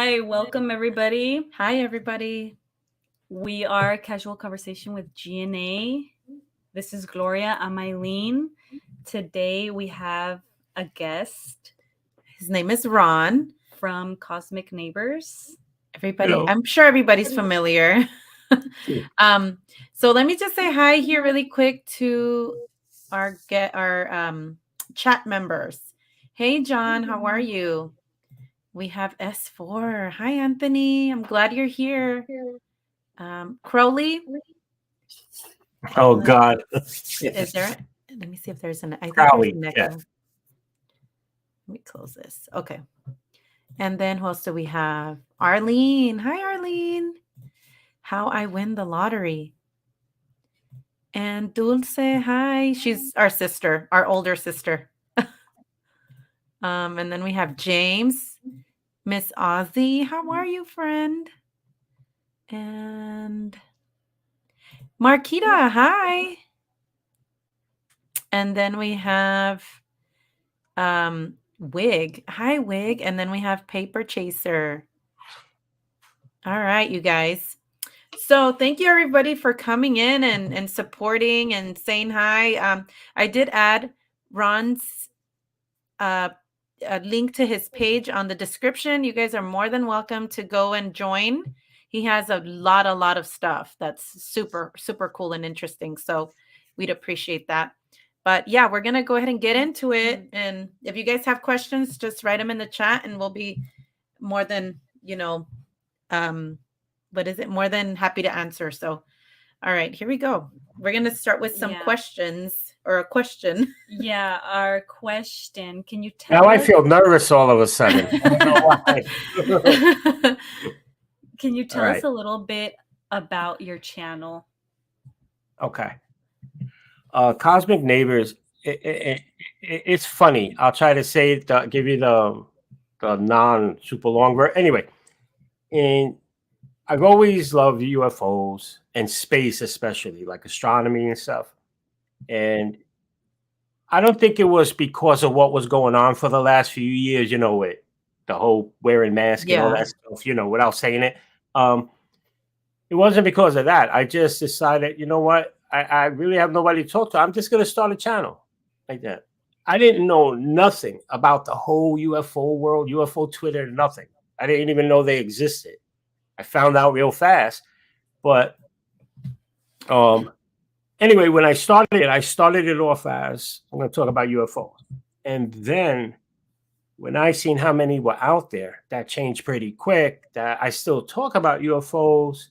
Hi, welcome everybody. Hi, everybody. We are Casual Conversation with GNA. This is Gloria. I'm Eileen. Today we have a guest His name is Ron. from Cosmic Neighbors. Everybody, Hello. I'm sure everybody's familiar. Sure. So let me just say hi here really quick to our chat members. Hey, John, how are you? We have S4. Hi, Anthony. I'm glad you're here. Crowley, Oh God. is there? Let me see if there's an. I think there's Crowley, an echo. yeah. Let me close this. Okay. And then who else do we have? Arlene. Hi, Arlene. How I win the lottery. And Dulce. Hi. She's our sister, our older sister. And then we have James. Miss Ozzy. How are you, friend? And Marquita. Hi. And then we have Wig. Hi, Wig. And then we have Paper Chaser. All right, you guys. So thank you everybody for coming in and supporting and saying hi. I did add Ron's a link to his page on the description. You guys are more than welcome to go and join. He has a lot of stuff that's super, super cool and interesting. So we'd appreciate that. But yeah, we're going to go ahead and get into it. And if you guys have questions, just write them in the chat and we'll be more than, more than happy to answer. So, all right, here we go. We're going to start with some questions or a question. Yeah, our question. Can you tell Now I us? feel nervous all of a sudden. I don't know why. Can you tell All us right. a little bit about your channel? Okay. Cosmic Neighbors. It's funny. I'll try to say it, give you the non super long word. Anyway, and I've always loved UFOs and space, especially like astronomy and stuff. And I don't think it was because of what was going on for the last few years, with the whole wearing mask and all Yeah. that stuff, without saying it. It wasn't because of that. I just decided, you know what? I really have nobody to talk to. I'm just going to start a channel like that. I didn't know nothing about the whole UFO world, UFO Twitter, nothing. I didn't even know they existed. I found out real fast. But anyway, when I started it off as I'm going to talk about UFOs. And then when I seen how many were out there, that changed pretty quick. That I still talk about UFOs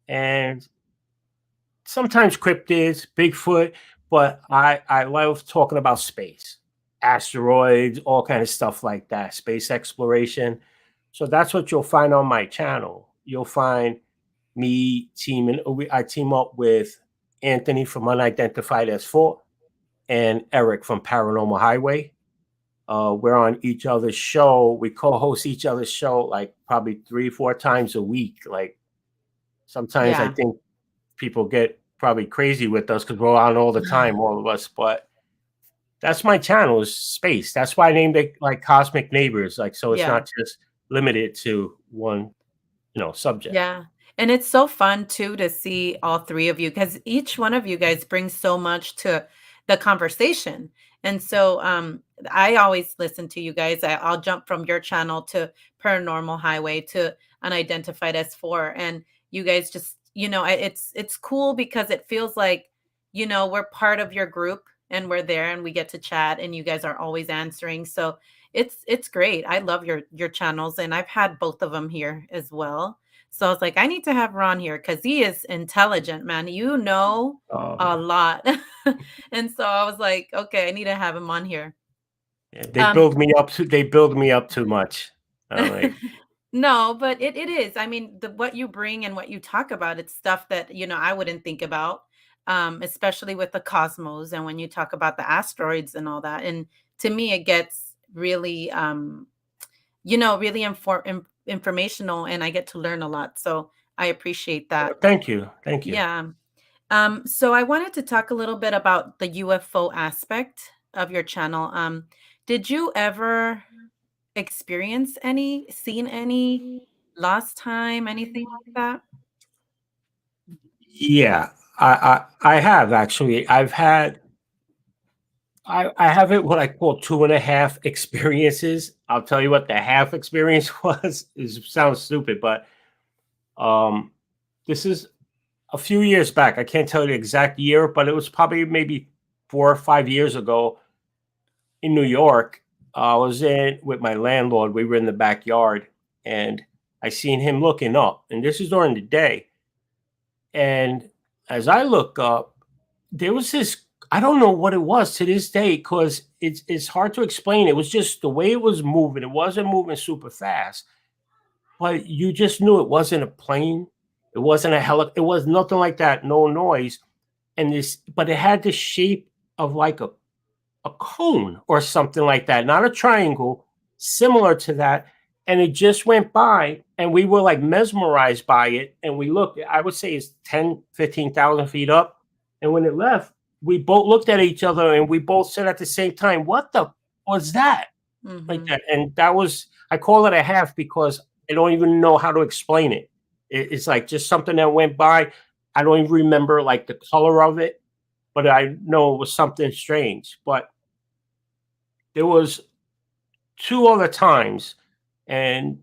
and sometimes cryptids, Bigfoot, but I love talking about space, asteroids, all kind of stuff like that, space exploration. So that's what you'll find on my channel. You'll find me I team up with Anthony from Unidentified S4 and Eric from Paranormal Highway. We're on each other's show. We co-host each other's show like probably 3-4 times a week. Like sometimes I think people get probably crazy with us because we're on all the time, all of us. But that's my channel is space. That's why I named it like Cosmic Neighbors. Like so, it's not just limited to one, subject. Yeah. And it's so fun too to see all three of you because each one of you guys brings so much to the conversation. And so I always listen to you guys. I'll jump from your channel to Paranormal Highway to Unidentified S4. And you guys just, it's cool because it feels like, we're part of your group and we're there and we get to chat and you guys are always answering. So it's great. I love your channels and I've had both of them here as well. So I was like, I need to have Ron here because he is intelligent, man. A lot. And so I was like, okay, I need to have him on here. Yeah, they build me up. They build me up too much. No, but it is. I mean, what you bring and what you talk about, it's stuff that, I wouldn't think about, especially with the cosmos and when you talk about the asteroids and all that. And to me, it gets really, really informational and I get to learn a lot. So I appreciate that. Thank you. Thank you. Yeah. So I wanted to talk a little bit about the UFO aspect of your channel. Did you ever experienced any, seen any lost time, anything like that? Yeah, I have actually. I have it what I call two and a half experiences. I'll tell you what the half experience was. It sounds stupid, but um, this is a few years back. I can't tell you the exact year, but it was probably maybe 4 or 5 years ago in New York. I was in with my landlord. We were in the backyard, and I seen him looking up. And this is during the day. And as I look up, there was this. I don't know what it was to this day because it's hard to explain. It was just the way it was moving. It wasn't moving super fast, but you just knew it wasn't a plane. It wasn't a helicopter. It was nothing like that. No noise. And this, but it had the shape of like a cone or something like that, not a triangle, similar to that. And it just went by, and we were like mesmerized by it. And we looked, I would say it's 10, 15,000 feet up. And when it left, we both looked at each other and we both said at the same time, "What the was that?" Like Mhm. that. And that was, I call it a half because I don't even know how to explain it. It's like just something that went by. I don't even remember like the color of it, but I know it was something strange. But there was two other times, and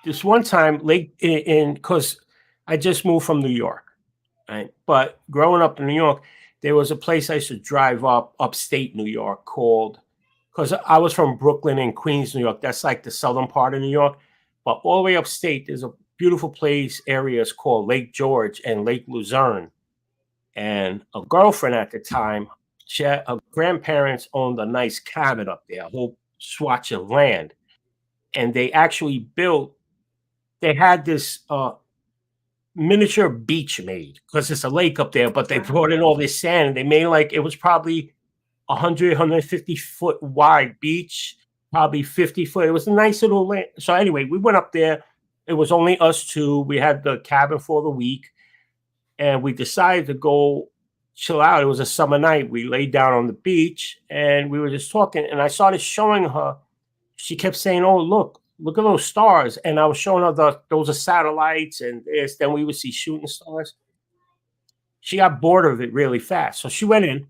this one time late in because I just moved from New York, right? But growing up in New York, there was a place I used to drive upstate New York called because I was from Brooklyn and Queens, New York. That's like the southern part of New York. But all the way upstate, there's a beautiful place areas called Lake George and Lake Luzerne. And a girlfriend at the time, her grandparents owned a nice cabin up there, a whole swatch of land. And they actually built, they had this miniature beach made because it's a lake up there, but they Wow. brought in all this sand and they made like, it was probably 100, 150-foot wide beach, probably 50 foot. It was a nice little land. So anyway, we went up there. It was only us two. We had the cabin for the week and we decided to go chill out. It was a summer night. We laid down on the beach and we were just talking. And I started showing her. She kept saying, "Oh, look at those stars." And I was showing her those are satellites and this. Then we would see shooting stars. She got bored of it really fast, so she went in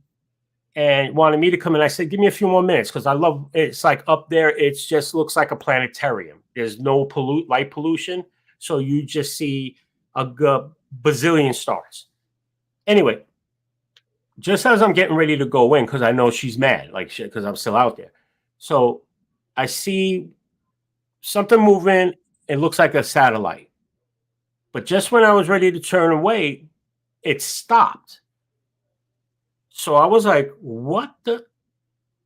and wanted me to come in. I said, "Give me a few more minutes because I love it's like up there. It just looks like a planetarium. There's no light pollution, so you just see a bazillion stars." Anyway, just as I'm getting ready to go in, because I know she's mad, like shit, because I'm still out there. So I see something moving. It looks like a satellite. But just when I was ready to turn away, it stopped. So I was like, what the?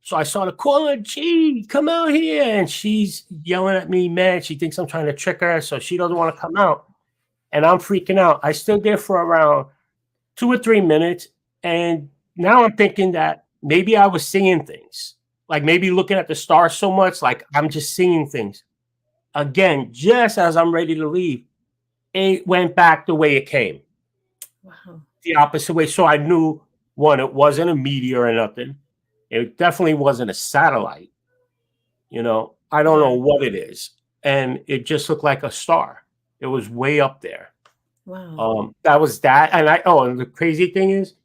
So I started calling, "Gee, come out here." And she's yelling at me, mad. She thinks I'm trying to trick her. So she doesn't want to come out. And I'm freaking out. I stood there for around 2 or 3 minutes. And now I'm thinking that maybe I was seeing things, like maybe looking at the stars so much, like I'm just seeing things. Again, just as I'm ready to leave, it went back the way it came, Wow. the opposite way. So I knew one, it wasn't a meteor or nothing. It definitely wasn't a satellite. I don't know Yeah. what it is. And it just looked like a star. It was way up there. Wow. That was that. And the crazy thing is,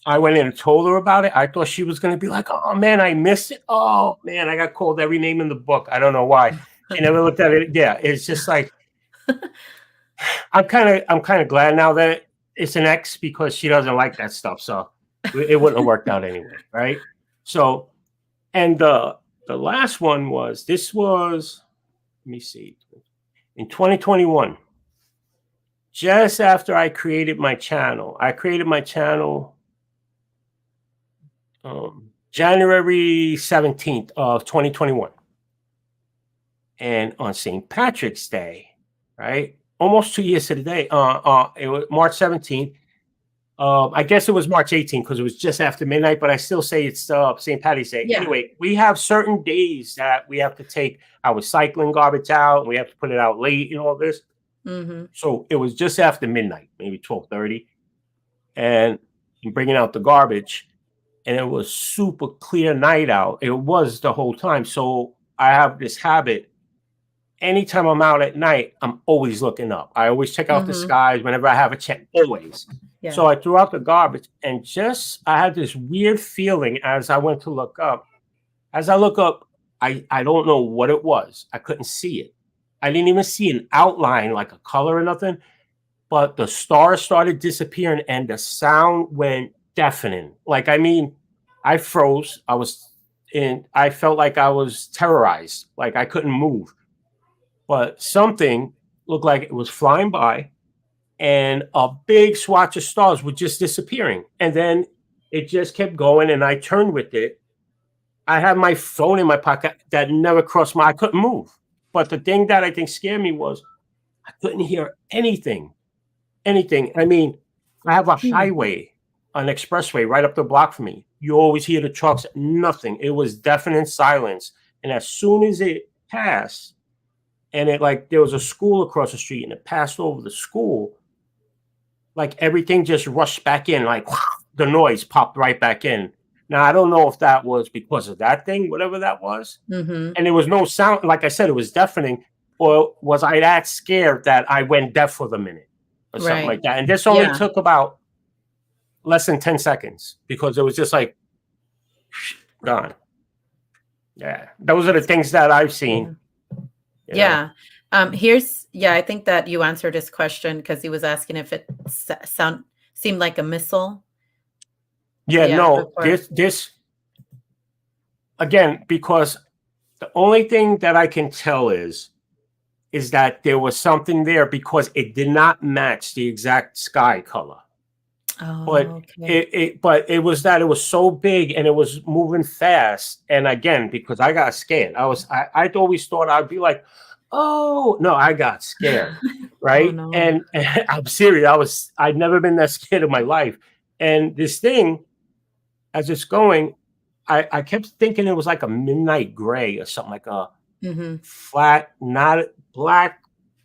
I went in and told her about it. I thought she was going to be like, "Oh man, I missed it. Oh man, I got called every name in the book." I don't know why. She never looked at it. Yeah, it's just like I'm kind of glad now that it's an ex because she doesn't like that stuff. So it wouldn't have worked out anyway, right? So and the last one was this was let me see in 2021, just after I created my channel. I created my channel January 17th of 2021. And on St. Patrick's Day, right? Almost 2 years to the day. It was March 17th. I guess it was March 18th because it was just after midnight, but I still say it's St. Patty's Day. Yeah. Anyway, we have certain days that we have to take our recycling garbage out and we have to put it out late and all this. Mm-hmm. So it was just after midnight, maybe 12:30, and I'm bringing out the garbage. and it was super clear night out. It was the whole time. So I have this habit. Anytime I'm out at night, I'm always looking up. I always check out the skies whenever I have a chance, always. Yeah. So I threw out the garbage and just I had this weird feeling as I went to look up. As I look up, I don't know what it was. I couldn't see it. I didn't even see an outline like a color or nothing. But the stars started disappearing and the sound went deafening. Like, I mean, I froze. I felt like I was terrorized. Like I couldn't move. But something looked like it was flying by and a big swatch of stars were just disappearing. And then it just kept going and I turned with it. I had my phone in my pocket that never crossed I couldn't move. But the thing that I think scared me was I couldn't hear anything. I mean, I have a highway, an expressway right up the block from me. You always hear the trucks, nothing. It was deafening silence. And as soon as it passed, and it like there was a school across the street and it passed over the school, like everything just rushed back in, like the noise popped right back in. Now I don't know if that was because of that thing, whatever that was, and there was no sound. Like I said, it was deafening, or was I that scared that I went deaf for the minute or something like that? And this only took about less than 10 seconds because it was just like gone. Yeah, those are the things that I've seen. Yeah. I think that you answered his question because he was asking if it seemed like a missile. No, this again, because the only thing that I can tell is that there was something there because it did not match the exact sky color. But it was that it was so big and it was moving fast. And again, because I got scared, I always thought I'd be like, oh no, I got scared, right? Oh, no. And I'm serious. I'd never been that scared in my life. And this thing, as it's going, I kept thinking it was like a midnight gray or something, like a flat, not black,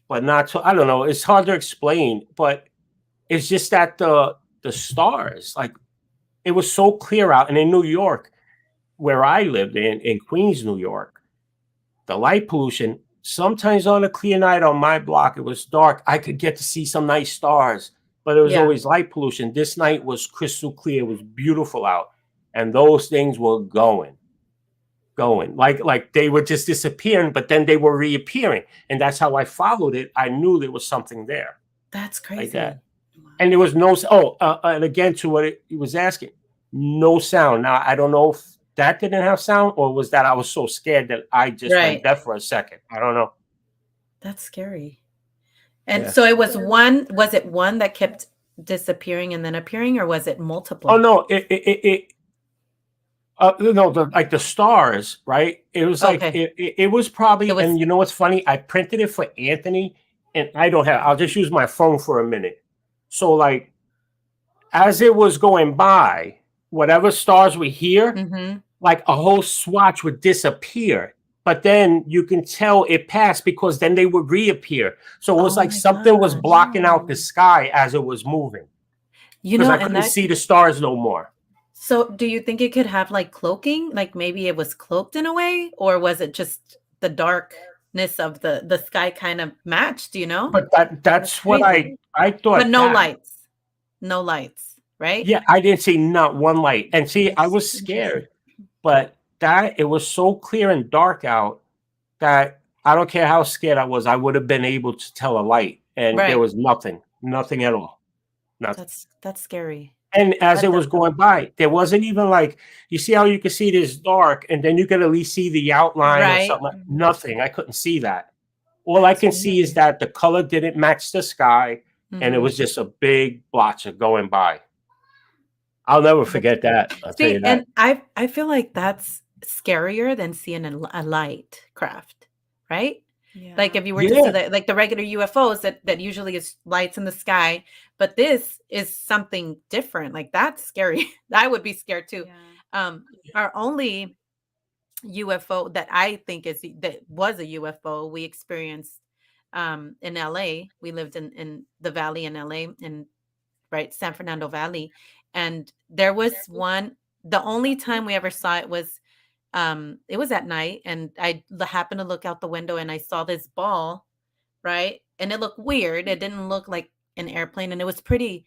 but not so. I don't know. It's hard to explain, but it's just that the stars, like it was so clear out. And in New York, where I lived in Queens, New York, the light pollution, sometimes on a clear night on my block, it was dark. I could get to see some nice stars, but it was always light pollution. This night was crystal clear. It was beautiful out. And those things were going. Like they were just disappearing, but then they were reappearing. And that's how I followed it. I knew there was something there. That's crazy. Like that. And there was no, and again, to what he was asking, no sound. Now, I don't know if that didn't have sound or was that I was so scared that I just went deaf for a second. I don't know. That's scary. And so it was one that kept disappearing and then appearing, or was it multiple? Oh, no, like the stars, right? It was like, it was probably, and you know what's funny? I printed it for Anthony and I'll just use my phone for a minute. So like, as it was going by, whatever stars were here, like a whole swatch would disappear. But then you can tell it passed because then they would reappear. So it was like something was blocking out the sky as it was moving. Because I couldn't see the stars no more. So do you think it could have like cloaking? Like maybe it was cloaked in a way? Or was it just the darkness of the sky kind of matched, you know? But that's what I thought. But no lights. No lights, right? Yeah, I didn't see not one light. And see, I was scared. But it was so clear and dark out that I don't care how scared I was, I would have been able to tell a light. And there was nothing at all. Nothing. That's scary. And as it was going by, there wasn't even like, you see how you can see this dark and then you can at least see the outline or something. Nothing. I couldn't see that. All I can see is that the color didn't match the sky and it was just a big blotch of going by. I'll never forget that. I'll tell you that. And I feel like that's scarier than seeing a light craft, right? Yeah. Like if you were to see like the regular UFOs that usually is lights in the sky, but this is something different. Like that's scary. I would be scared too. Yeah. Our only UFO that I think was a UFO we experienced in LA. We lived in the valley in LA, in San Fernando Valley, and there was one the only time we ever saw it was at night, and happened to look out the window and I saw this ball, right? And it looked weird. It didn't look like an airplane, and it was pretty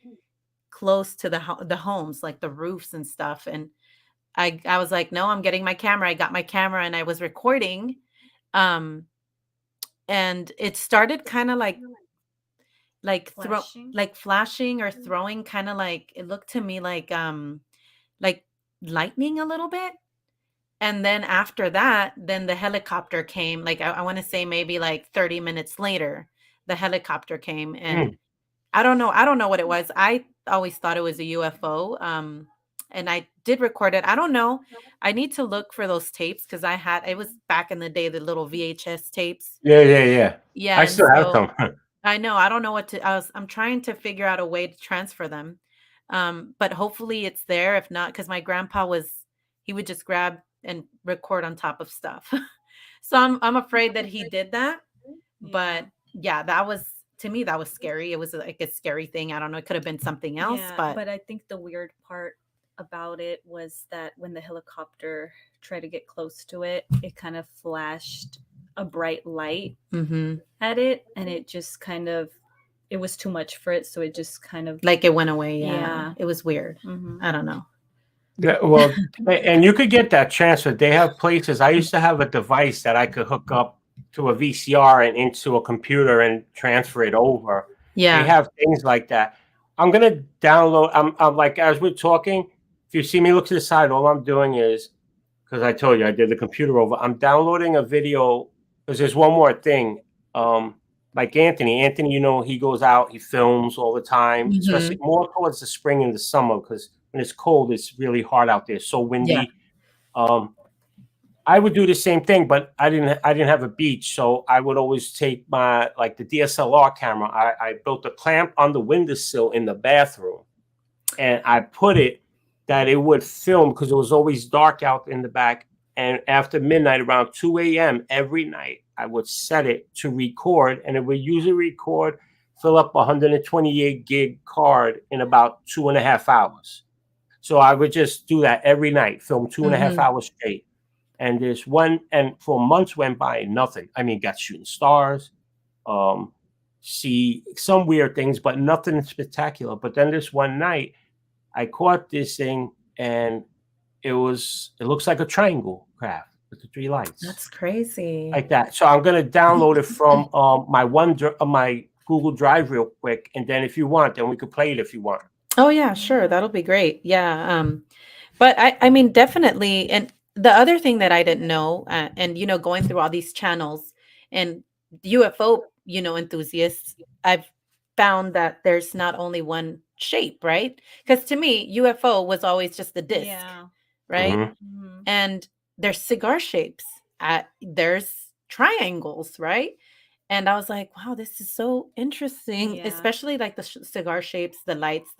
close to the homes, like the roofs and stuff. And I was like, no, I'm getting my camera. I got my camera and I was recording. Um, and it started kind of Flashing. like flashing or throwing, kind of like, it looked to me like lightning a little bit. And then after that, then the helicopter came. Like I want to say maybe like 30 minutes later, the helicopter came, and Mm. I don't know what it was. I always thought it was a UFO. And I did record it. I don't know. I need to look for those tapes because it was back in the day, the little VHS tapes. Yeah, yeah, yeah. Yeah, I and still have so some. I know, I don't know what to I'm trying to figure out a way to transfer them. But hopefully it's there. If not, because my grandpa he would just grab and record on top of stuff. So I'm afraid that he did that. Yeah. But yeah, that was, to me, that was scary. It was like a scary thing. I don't know. It could have been something else, Yeah, but but I think the weird part about it was that when the helicopter tried to get close to it, it kind of flashed a bright light mhm, at it, and it just kind of, it was too much for it, so it just kind of, like it went away. Yeah. Yeah. It was weird. Mhm. I don't know. Yeah, well, and you could get that transferred. They have places. I used to have a device that I could hook up to a VCR and into a computer and transfer it over. They Yeah. have things like that. I'm gonna download. I'm like, as we're talking, if you see me look to the side, all I'm doing is, because I told you I did the computer over. I'm downloading a video because there's one more thing. Like Anthony, he goes out, he films all the time, especially Mhm. more towards the spring and the summer because when it's cold, it's really hard out there. So Yeah. windy. I would do the same thing, but I didn't have a beach, so I would always take my like the DSLR camera. I built a clamp on the windowsill in the bathroom, and I put it that it would film because it was always dark out in the back. And after midnight, around 2 a.m. every night, I would set it to record, and it would usually record, fill up a 128 gig card in about 2.5 hours. So I would just do that every night, film 2.5 Mhm. hours straight. And there's one, and for months went by, nothing. I mean, got shooting stars, um, see some weird things, but nothing spectacular. But then this one night, I caught this thing, and it looks like a triangle craft with the three lights That's crazy. like that. So I'm gonna download it from my Google Drive real quick, and then if you want, then we could play it if you want. Oh yeah, sure. That'll be great. Yeah. But I mean, definitely. And the other thing that I didn't know, and going through all these channels and UFO, enthusiasts, I've found that there's not only one shape, right? Because to me, UFO was always just a disc, Yeah. right? Mhm. Mhm. And there's cigar shapes. There's triangles, right? And I was like, wow, this is so interesting, Yeah. especially like the cigar shapes, the lights,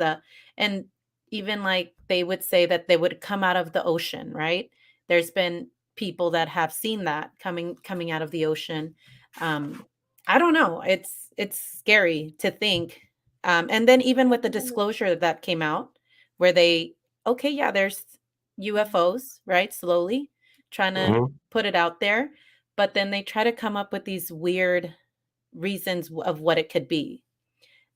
and even like they would say that they would come out of the ocean, right? There's been people that have seen that coming out of the ocean. Um, I don't know. It's scary to think. And then even with the disclosure that came out, where okay, yeah, there's UFOs, right? Slowly trying to Mhm. put it out there, but then they try to come up with these weird reasons of what it could be.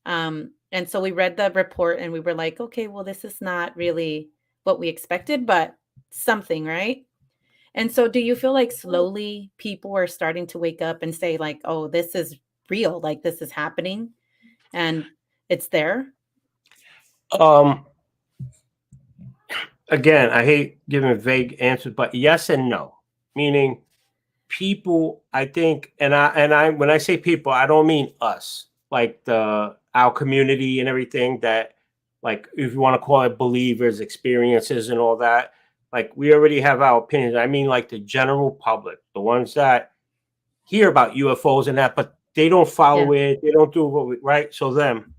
And so we read the report and we were like, okay, well, this is not really what we expected, but something, right? And so do you feel like slowly people are starting to wake up and say, like, oh, this is real, like this is happening and it's there? Um, Again, I hate giving vague answers, but yes and no. Meaning, people, I think, and I when I say people, I don't mean us, like the our community and everything. That, like, if you want to call it believers, experiences, and all that. Like, we already have our opinions. I mean, like the general public, the ones that hear about UFOs and that, but they don't Yeah. follow it. They don't do right. So them,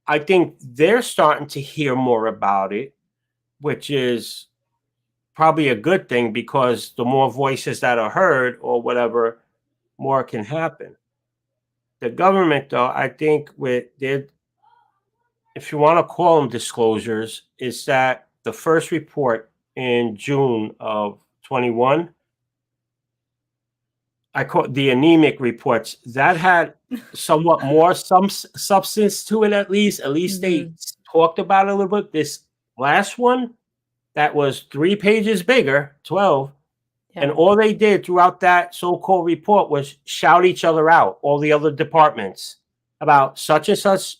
I think they're starting to hear more about it, which is probably a good thing because the more voices that are heard or whatever, more can happen. The government, though, I think with their, if you want to call them disclosures, is that the first report in June of 21. I call the anemic reports that had somewhat more substance to it. At least they talked about it a little bit. This last one that was 3 pages bigger, 12, and Yeah. all they did throughout that so-called report was shout each other out, all the other departments, about such and such.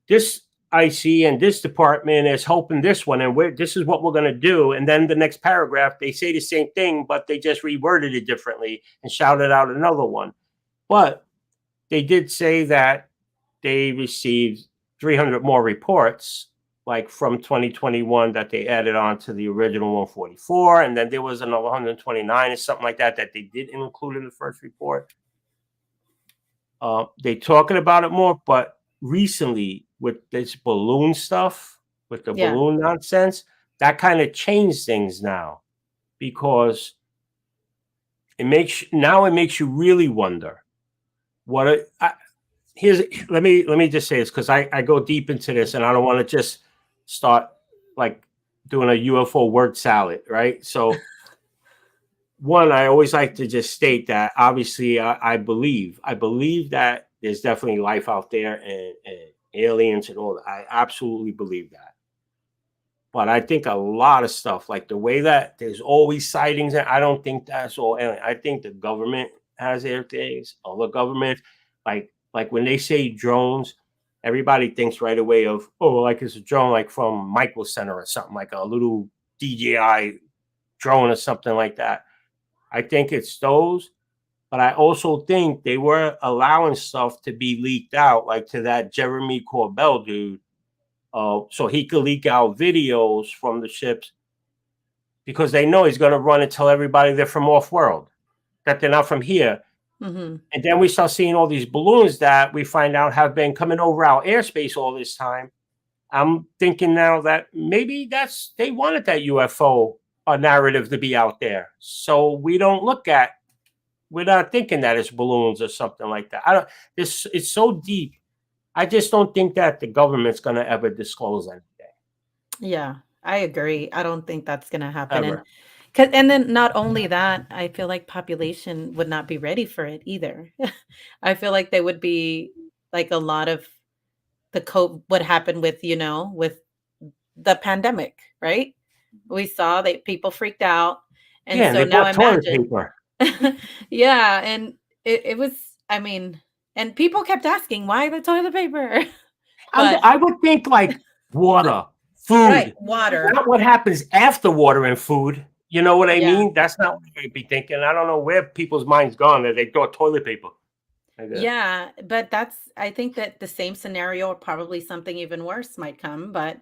This IC and this department is helping this one, and this is what we're going to do. And then the next paragraph, they say the same thing, but they just reworded it differently and shouted out another one. But they did say that they received 300 more reports, like from 2021, that they added on to the original 144. And then there was another 129 or something like that that they didn't include in the first report. They talking about it more, but recently with this balloon stuff, with the balloon nonsense, that kind of changed things now, because it makes you really wonder what let me just say this, because I go deep into this and I don't want to just start like doing a UFO word salad, right? So one, I always like to just state that obviously I believe that there's definitely life out there, and aliens and all that. I absolutely believe that. But I think a lot of stuff, like the way that there's always sightings, and I don't think that's all alien. I think the government has their things. Other governments, like when they say drones, everybody thinks right away of, oh, like it's a drone like from Micro Center or something, like a little DJI drone or something like that. I think it's those, but I also think they were allowing stuff to be leaked out, like to that Jeremy Corbell dude, so he could leak out videos from the ships, because they know he's going to run and tell everybody they're from off-world, that they're not from here. And then we start seeing all these balloons that we find out have been coming over our airspace all this time. I'm thinking now that maybe they wanted that UFO narrative to be out there, so we're not thinking that it's balloons or something like that. It's so deep. I just don't think that the government's going to ever disclose anything. Yeah, I agree. I don't think that's going to happen. Ever. And then not only that, I feel like population would not be ready for it either. I feel like they would be like a lot of what happened with, with the pandemic, right? We saw that people freaked out. And Yeah, so they now bought toilet imagine. paper. Yeah, and it was, I mean, and people kept asking, why the toilet paper? But I would think like water, right, food, water. not what happens after water and food. You know what I Yeah. mean? That's not what I'd be thinking. I don't know where people's minds gone that they thought toilet paper. Yeah, but I think that the same scenario, or probably something even worse, might come. But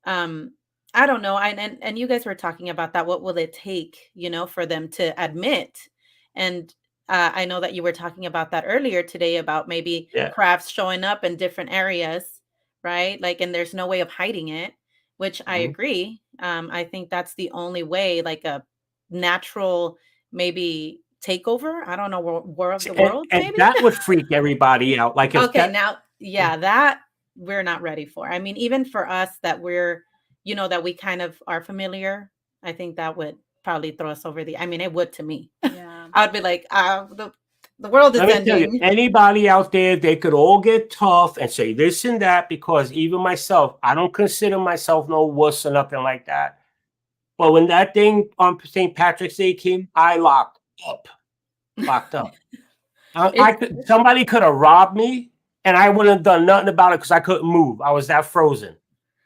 um, I don't know. And you guys were talking about that. What will it take, for them to admit? And I know that you were talking about that earlier today, about maybe Yeah. crafts showing up in different areas, right? Like, and there's no way of hiding it, which I agree. I think that's the only way, like a natural, maybe takeover. I don't know, war of the worlds, And maybe. that would freak everybody out. Like if Okay, that, now, yeah, that we're not ready for. I mean, even for us that that we kind of are familiar, I think that would probably throw us over the, I mean, it would to me. Yeah. I would be like, the world is let me tell you, ending. anybody out there, they could all get tough and say this and that, because even myself, I don't consider myself no wuss or nothing like that. But when that thing on St. Patrick's Day came, I locked up. Somebody could have robbed me, and I wouldn't have done nothing about it because I couldn't move. I was that frozen,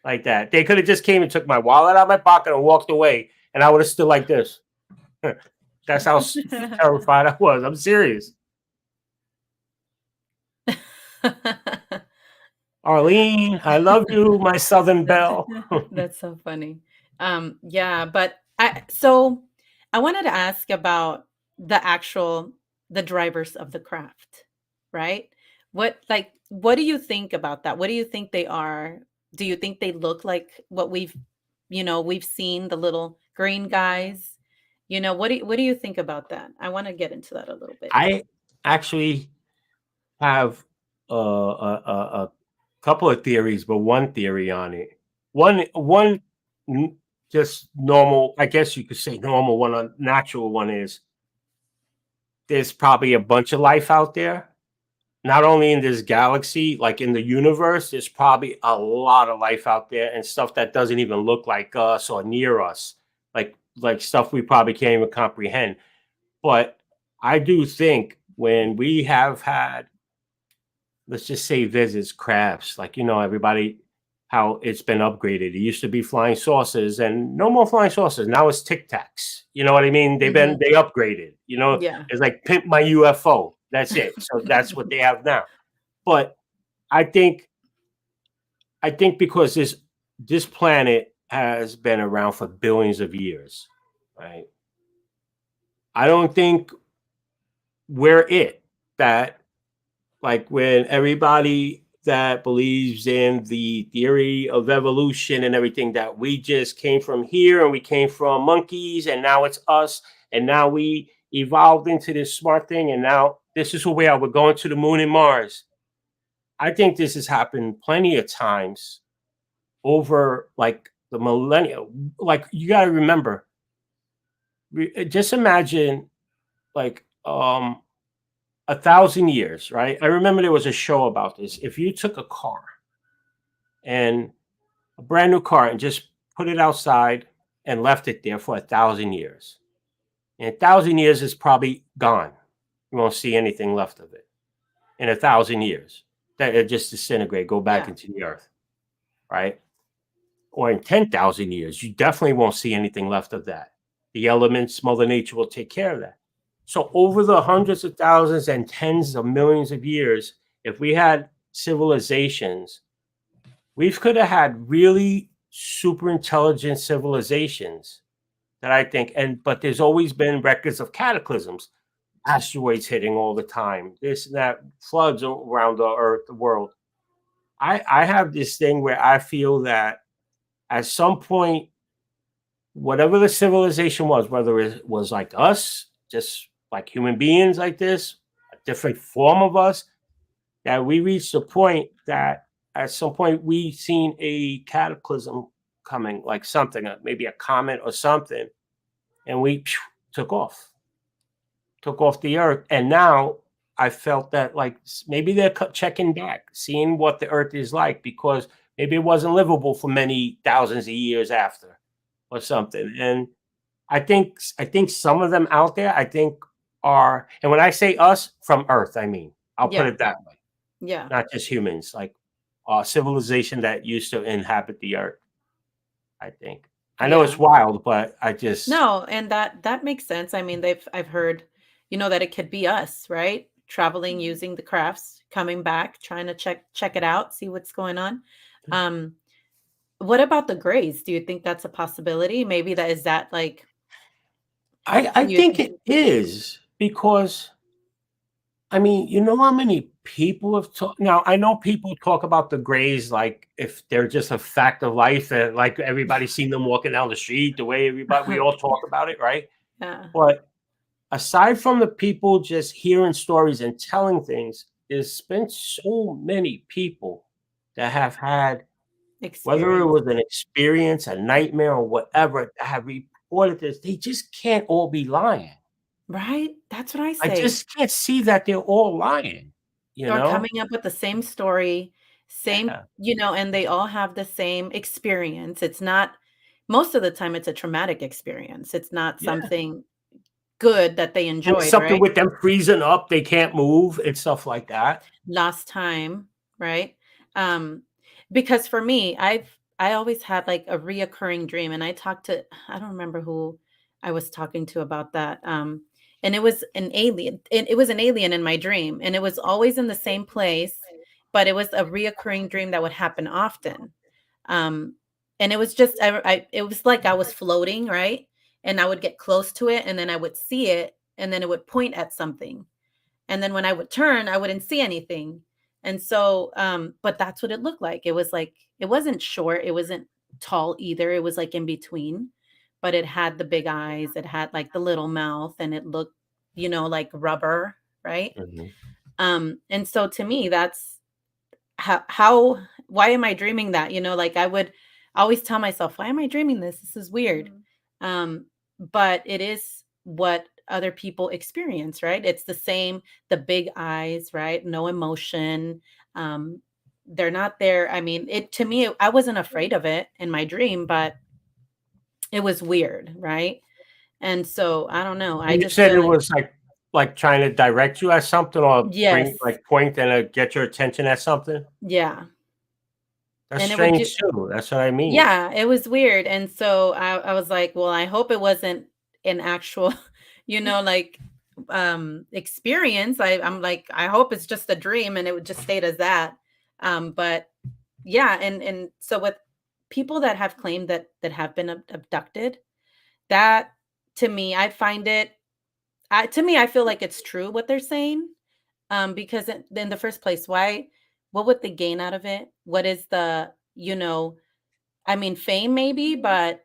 like that. They could have just came and took my wallet out of my pocket and walked away, and I would have stood like this. That's how terrified I was. I'm serious. Arlene, I love you, my Southern Belle. That's so funny. Yeah, but I wanted to ask about the drivers of the craft, right? What do you think about that? What do you think they are? Do you think they look like what we've seen, the little green guys? What do you think about that? I want to get into that a little bit. I actually have a couple of theories, but one theory on it. One just normal, I guess you could say normal one, a natural one is there's probably a bunch of life out there. Not only in this galaxy, like in the universe, there's probably a lot of life out there and stuff that doesn't even look like us or near us, like stuff we probably can't even comprehend. But I do think when we have had, let's just say, visits, crafts, like everybody, how it's been upgraded. It used to be flying saucers, and no more flying saucers. Now it's Tic Tacs. You know what I mean? They upgraded. Yeah. It's like pimp my UFO. That's it. So that's what they have now. But I think because this planet has been around for billions of years, right? I don't think we're it. That, like, when everybody that believes in the theory of evolution and everything, that we just came from here and we came from monkeys and now it's us and now we evolved into this smart thing and now this is who we are. We're going to the moon and Mars. I think this has happened plenty of times over, like, the millennia. Like, you got to remember, just imagine, like, 1,000 years, right? I remember there was a show about this. If you took a car, and a brand new car, and just put it outside and left it there for 1,000 years, in 1,000 years is probably gone. You won't see anything left of it. In 1,000 years, that it just disintegrate, go back Yeah. into the earth, right? Or in 10,000 years, you definitely won't see anything left of that. The elements, Mother Nature will take care of that. So over the hundreds of thousands and tens of millions of years, if we had civilizations, we could have had really super intelligent civilizations that I think, but there's always been records of cataclysms, asteroids hitting all the time, this and that, floods around the earth, the world. I have this thing where I feel that at some point, whatever the civilization was, whether it was like us, just like human beings like this, a different form of us, that we reached a point that at some point we seen a cataclysm coming, like something, maybe a comet or something, and we took off, took off the earth. And now I felt that, like, maybe they're checking back, seeing what the earth is like, because maybe it wasn't livable for many thousands of years after or something. And I think some of them out there, I think, are, and when I say us, from Earth, I mean, I'll put Yeah. it that way, Yeah. not just humans, like civilization that used to inhabit the Earth. I think. I know Yeah. it's wild, but I just, No, and that makes sense. I mean, I've heard, that it could be us, right? Traveling using the crafts, coming back, trying to check it out, see what's going on. Um, what about the grays? Do you think that's a possibility? Maybe that like I you think it is, because I mean, you know how many people have talked. Now, I know people talk about the Greys like if they're just a fact of life, and like everybody's seen them walking down the street, the way we all talk about it, right? yeah, But aside from the people just hearing stories and telling things, there's been so many people that have had, whether it experience, was an experience, a nightmare, or whatever, that have reported this. They just can't all be lying. right? That's what I I say. just can't see that they're all lying, you Or know? coming up with the same story, same, Yeah. and they all have the same experience. It's not most of the time it's a traumatic experience. It's not Yeah. something good that they And it's enjoyed, something right? with them freezing up, they can't move and stuff like that. Last time, right? Um, because for me, I always had like a reoccurring dream, and I don't remember who I was talking to about that. And it was an alien. It was an alien in my dream, and it was always in the same place, but it was a reoccurring dream that would happen often. Um, and it was just it was like I was floating, right? And I would get close to it, and then I would see it, and then it would point at something, and then when I would turn, I wouldn't see anything. And so, but that's what it looked like. It was like, it wasn't short, it wasn't tall either. It was like in between, but it had the big eyes, it had like the little mouth, and it looked, like rubber, right? Mhm. And so to me, that's how why am I dreaming that? Like I always tell myself, why am I dreaming this? This is weird. Mhm. But it is what other people experience, right? It's the same, the big eyes, right? No emotion. Um, they're not there. I mean, it to me, I wasn't afraid of it in my dream, but it was weird, right? And so I don't know. I And you just said feel it like was like trying to direct you at something or bring yes, like point and get your attention at something. yeah. That's And it would do strange too. That's what I mean. yeah, it was weird. And so I was like, well, I hope it wasn't an actual, like experience. I'm like, I hope it's just a dream and it would just stayed as that. But yeah, and so with people that have claimed that have been abducted, that to me, I find it to me, I feel like it's true what they're saying. Because in the first place, what would they gain out of it? What is I mean, fame maybe, but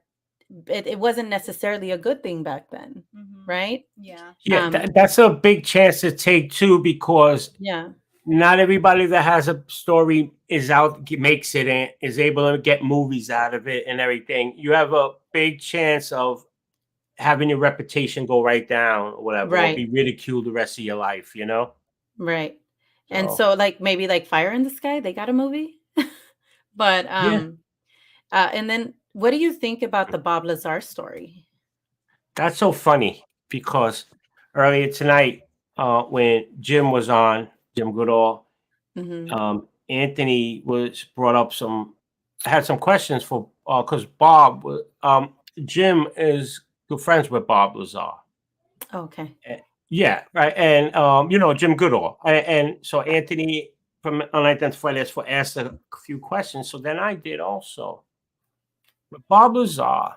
it wasn't necessarily a good thing back then, Mhm. right? Yeah. Yeah, that's a big chance to take too, because Yeah, not everybody that has a story is out makes it and is able to get movies out of it and everything. You have a big chance of having your reputation go right down or whatever, or right, be ridiculed the rest of your life. right. And So so like maybe like Fire in the Sky, they got a movie. But yeah, and then what do you think about the Bob Lazar story? that's so funny because earlier tonight, when Jim was on, Jim Goodall, Mhm. Anthony was brought up had some questions for because Jim is good friends with Bob Lazar. Okay. Eh, Yeah, right, and Jim Goodall, and so Anthony from Unidentified as asked a few questions. So then I did also. But Bob Lazar,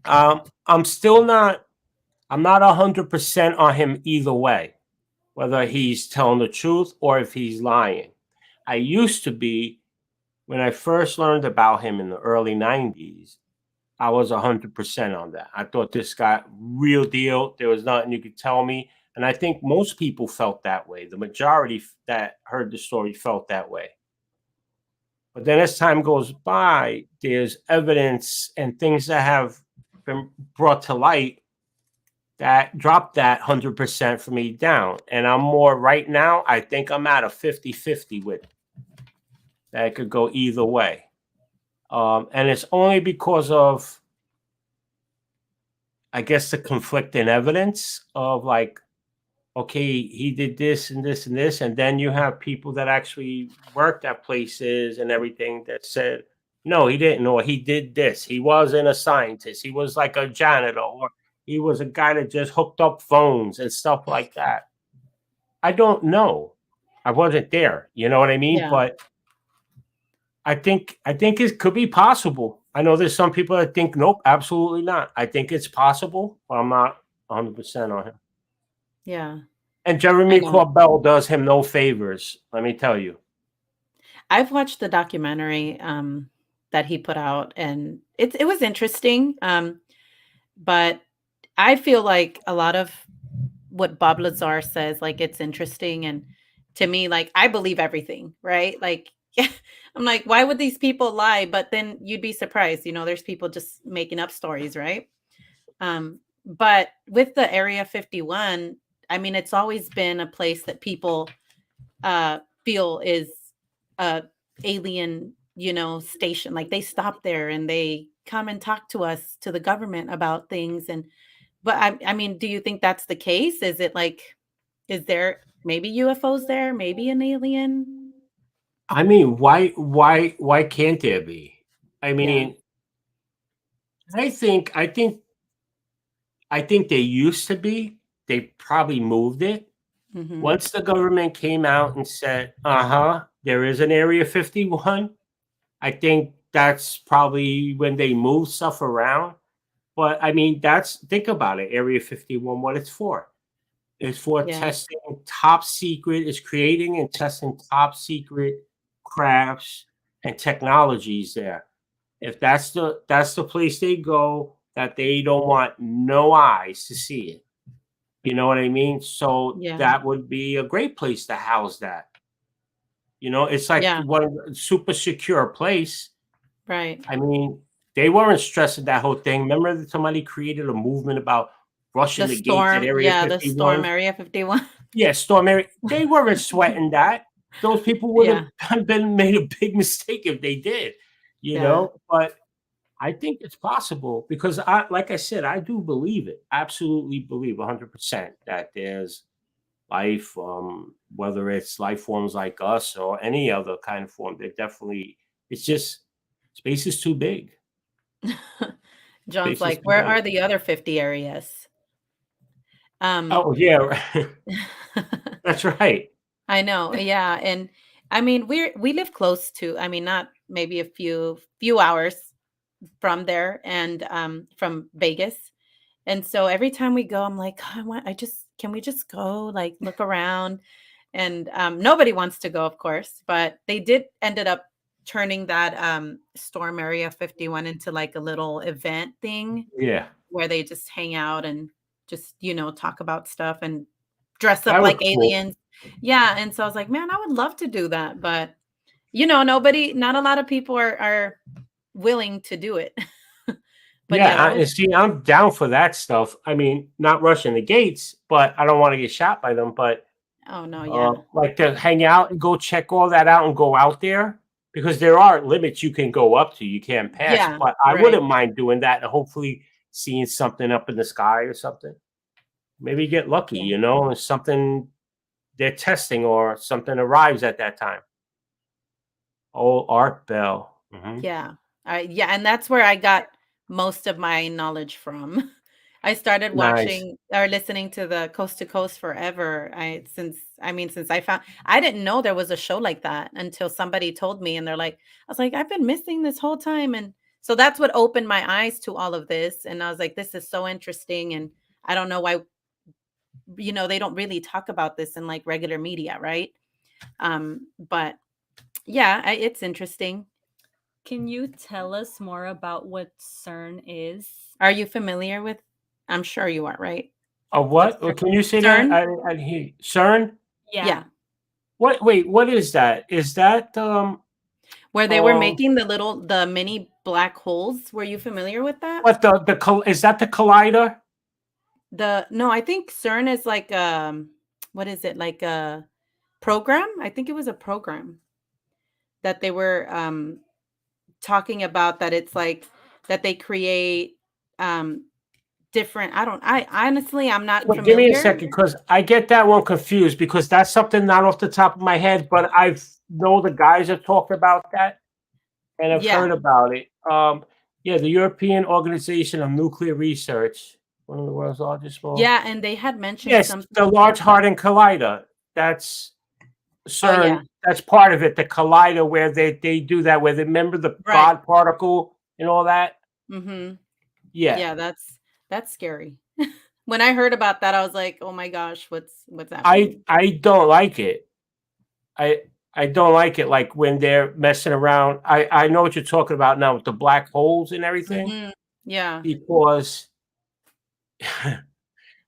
I'm still not. I'm not 100% on him either way, whether he's telling the truth or if he's lying. I used to be when I first learned about him in the early 90s. I was 100% on that. I thought this guy, real deal. There was nothing you could tell me. And I think most people felt that way. The majority that heard the story felt that way. But then as time goes by, there's evidence and things that have been brought to light that dropped that 100% for me down. And I'm more right now, I think I'm at a 50-50 with it. That it could go either way. And it's only because of, I guess, the conflicting evidence of like, okay, he did this and this and this. And then you have people that actually worked at places and everything that said, no, he didn't, or he did this. He wasn't a scientist. He was like a janitor, or he was a guy that just hooked up phones and stuff like that. I don't know. I wasn't there. You know what I mean? Yeah. But I think it could be possible. I know there's some people that think nope, absolutely not. I think it's possible, but I'm not 100% on him. Yeah. And I Jeremy know. Corbell does him no favors. Let me tell you. I've watched the documentary that he put out and it was interesting. But I feel like a lot of what Bob Lazar says, like it's interesting. And to me, like I believe everything, right? Like I'm like, why would these people lie? But then you'd be surprised, there's people just making up stories, right? But with the Area 51, I mean, it's always been a place that people feel is a alien, station. Like they stop there and they come and talk to us, to the government about things. And but I mean, do you think that's the case? Is it like, is there maybe UFOs there, maybe an alien? I mean, why can't there be? I Yeah. mean, I think they used to be. They probably moved it. Hmm. Once the government came out and said, "Uh-huh, there is an Area 51." I think that's probably when they move stuff around. But I mean, think about it. Area 51, what it's for. It's for Yeah. testing top secret, it's creating and testing top secret crafts and technologies there. If that's the place they go, that they don't want no eyes to see it. You know what I mean? So Yeah. that would be a great place to house that. It's like Yeah. one super secure place. Right. I mean, they weren't stressing that whole thing. Remember that somebody created a movement about rushing The the gates at storm, Area yeah, the storm 51? Area 51. Yeah, Storm Area. They weren't sweating that. Those people would Yeah, have been made a big mistake if they did, you yeah. know. But I think it's possible because like I said, I do believe it. Absolutely believe 100% that there's life, whether it's life forms like us or any other kind of form. They definitely. It's just space is too big. John's Space is like, too "Where big. are the other 50 areas?" Um, Oh yeah, right. That's right. I know, yeah, and I mean, we live close to, I mean, not maybe a few hours from there and from Vegas. And so every time we go, I'm like, I just can we just go like look around? And nobody wants to go, of course, but they did ended up turning that Storm Area 51 into like a little event thing Yeah, where they just hang out and just, talk about stuff and dress up that like was cool. aliens. Yeah, and so I was like, man, I would love to do that, but not a lot of people are willing to do it. But Yeah, yeah, that was and see, I'm down for that stuff. I mean, not rushing the gates, but I don't want to get shot by them. But oh no, yeah. like to hang out and go check all that out and go out there because there are limits you can go up to, you can't pass. Yeah, But I right. wouldn't mind doing that and hopefully seeing something up in the sky or something. Maybe get lucky, Yeah. and something they're testing or something arrives at that time. Oh, Art Bell. Yeah. Yeah, and that's where I got most of my knowledge from. I started Nice. watching or listening to the Coast to Coast forever. Since I didn't know there was a show like that until somebody told me and they're like, I was like, I've been missing this whole time. And so that's what opened my eyes to all of this. And I was like, this is so interesting. And I don't know why, they don't really talk about this in like regular media, right? But yeah, it's interesting. Can you tell us more about what CERN is? Are you familiar with I'm sure you are, right? With What? Can you say that? CERN? I didn't hear you. CERN? Yeah, Yeah. What? Wait, what is that? Is that where they were um making the mini black holes. Were you familiar with that? what is that the collider? No, I think CERN is like what is it? Like a program? I think it was a program that they were talking about that it's like that they create um different I honestly I'm not Wait, give me a familiar. second because I get that one confused because that's something not off the top of my head, but I've know the guys have talked about that and I've Yeah. heard about it. Yeah, the European Organization of Nuclear Research, one of the world's largest. Small. Yeah, and they had mentioned Yes, something. the Large Hadron Collider. That's Oh yeah. CERN. That's part of it. The collider where they do that. Where they remember the Right. God particle and all that. Mhm. Yeah, Yeah, that's scary. When I heard about that, I was like, "Oh my gosh, what's I happening?" I don't like it. I I don't like it. Like when they're messing around. I know what you're talking about now with the black holes and everything Mhm. Yeah, because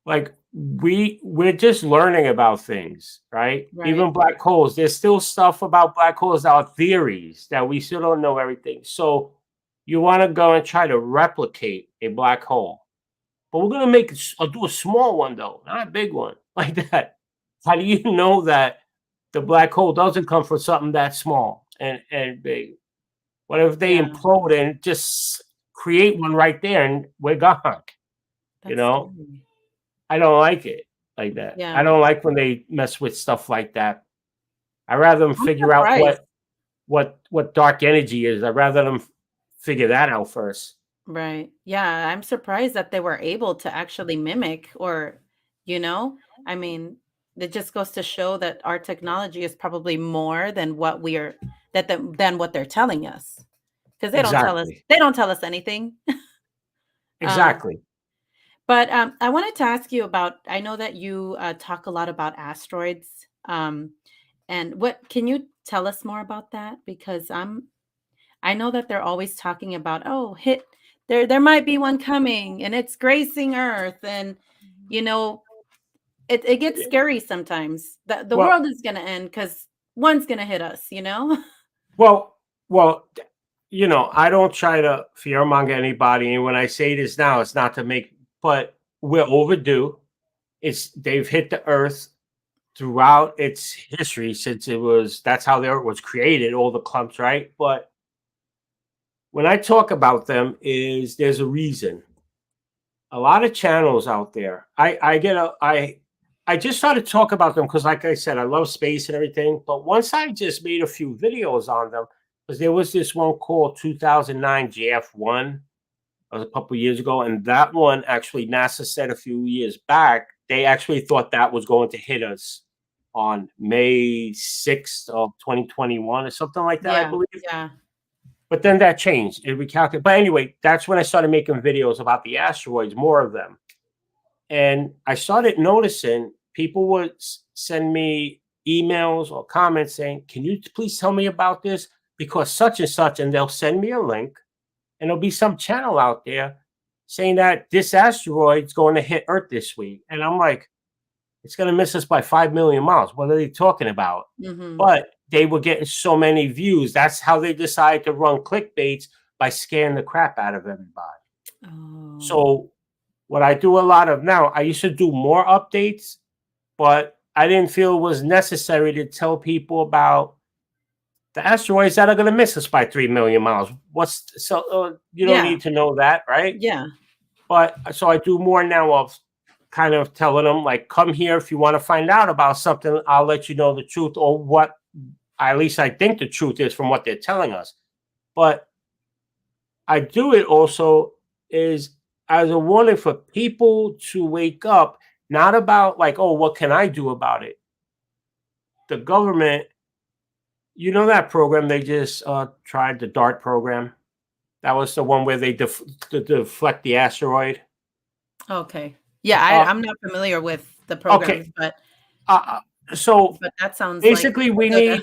like we're just learning about things, right? right. Even black holes. There's still stuff about black holes, our theories that we still don't know everything. So you want to go and try to replicate a black hole, but we're gonna make do a small one though, not a big one like that. How do you know that the black hole doesn't come from something that small and big? What if they Yeah, implode and just create one right there and we're gone? You that's know, scary. I don't like it like that. I Yeah. don't like when they mess with stuff like that. I rather them I'm figure out surprised. what dark energy is. I rather them figure that out first. Right. Yeah, I'm surprised that they were able to actually mimic or, you know, I mean, it just goes to show that our technology is probably more than what we're than what they're telling us. Because Exactly. they don't tell us anything. Um, Exactly. but I wanted to ask you about, I know that you talk a lot about asteroids. And what can you tell us more about that? Because I know that they're always talking about, oh, there might be one coming and it's gracing Earth. And, you know, it gets scary sometimes. The Well, world is gonna end because one's gonna hit us, you know? well, well. I don't try to fearmonger anybody. And when I say this now, it's not to make, but we're overdue. They've hit the earth throughout its history since that's how the earth was created, all the clumps, right? But when I talk about them, there's a reason. A lot of channels out there. I just started to talk about them because, like I said, I love space and everything. But once I just made a few videos on them, because there was this one called 2009 JF1, a couple of years ago, and that one actually NASA said a few years back they actually thought that was going to hit us on May 6th of 2021 or something like that, I Yeah, believe. yeah. But then that changed. It recalculated. But anyway, that's when I started making videos about the asteroids, more of them. And I started noticing people would send me emails or comments saying, "Can you please tell me about this? Because such and such," and they'll send me a link, and there'll be some channel out there saying that this asteroid's going to hit Earth this week. And I'm like, it's going to miss us by 5 million miles. What are they talking about? Mm-hmm. But they were getting so many views. That's how they decided to run clickbaits, by scaring the crap out of everybody. Oh. So what I do a lot of now, I used to do more updates, but I didn't feel it was necessary to tell people about the asteroids that are going to miss us by 3 million miles. You don't Yeah. need to know that, right? Yeah. But so I do more now of kind of telling them, like, come here if you want to find out about something. I'll let you know the truth, or what at least I think the truth is from what they're telling us. But I do it also is as a warning for people to wake up, not about like, oh, what can I do about it? The government, that program they just tried, the DART program. That was the one where they deflect the asteroid. Okay. Yeah, I'm not familiar with the programs, Okay. but So but that sounds basically, like we need.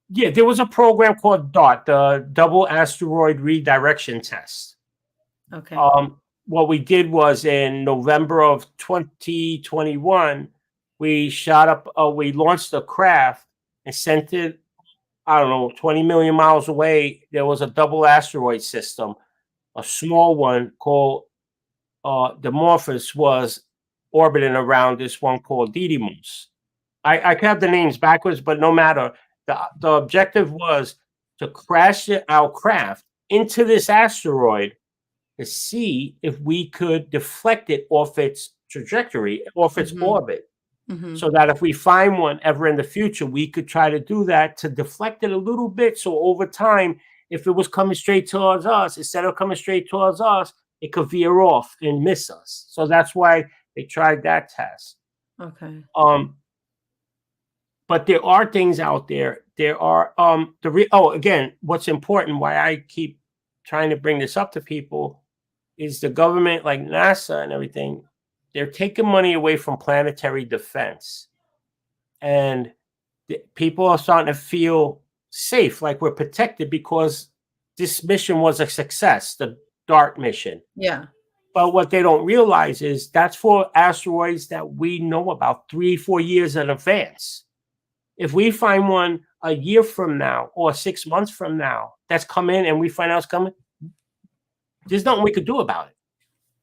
Yeah, there was a program called DART, the Double Asteroid Redirection Test. Okay. What we did was in November of 2021, we launched a craft and sent it, I don't know, 20 million miles away. There was a double asteroid system, a small one called Dimorphos was orbiting around this one called Didymos. I could have the names backwards, but no matter. The objective was to crash our craft into this asteroid to see if we could deflect it off its trajectory, off its orbit. Mm-hmm. So that if we find one ever in the future, we could try to do that to deflect it a little bit. So over time, if it was coming straight towards us, instead of coming straight towards us, it could veer off and miss us. So that's why they tried that test. Okay. But there are things out there. There are again, what's important, why I keep trying to bring this up to people, is the government, like NASA and everything, they're taking money away from planetary defense. And people are starting to feel safe, like we're protected because this mission was a success, the DART mission. Yeah. But what they don't realize is that's for asteroids that we know about 3-4 years in advance. If we find one a year from now or 6 months from now that's coming and we find out it's coming, there's nothing we could do about it.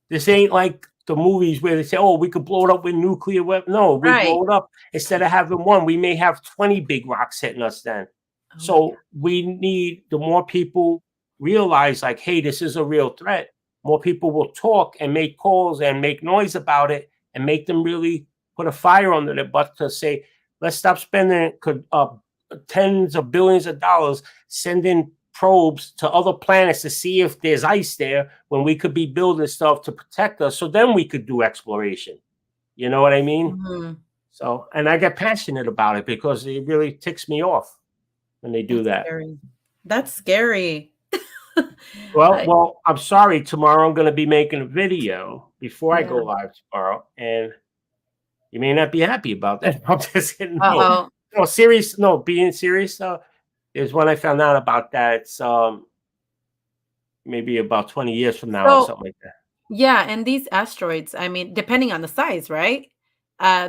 This ain't like the movies where they say, oh, we could blow it up with nuclear weapons. No, we blow it up. Instead of having one, we may have 20 big rocks hitting us then. Oh, so we need, the more people realize, like, hey, this is a real threat, more people will talk and make calls and make noise about it and make them really put a fire under their butt to say, let's stop spending tens of billions of dollars sending probes to other planets to see if there's ice there when we could be building stuff to protect us. So then we could do exploration. You know what I mean? Mm-hmm. So, and I get passionate about it because it really ticks me off when they do that. Scary. That's scary. Well, I'm sorry. Tomorrow I'm going to be making a video before I go live tomorrow, and you may not be happy about that. I'm just kidding. No, serious. No, being serious. There's one I found out about that. It's maybe about 20 years from now or something like that. Yeah, and these asteroids, I mean, depending on the size, right?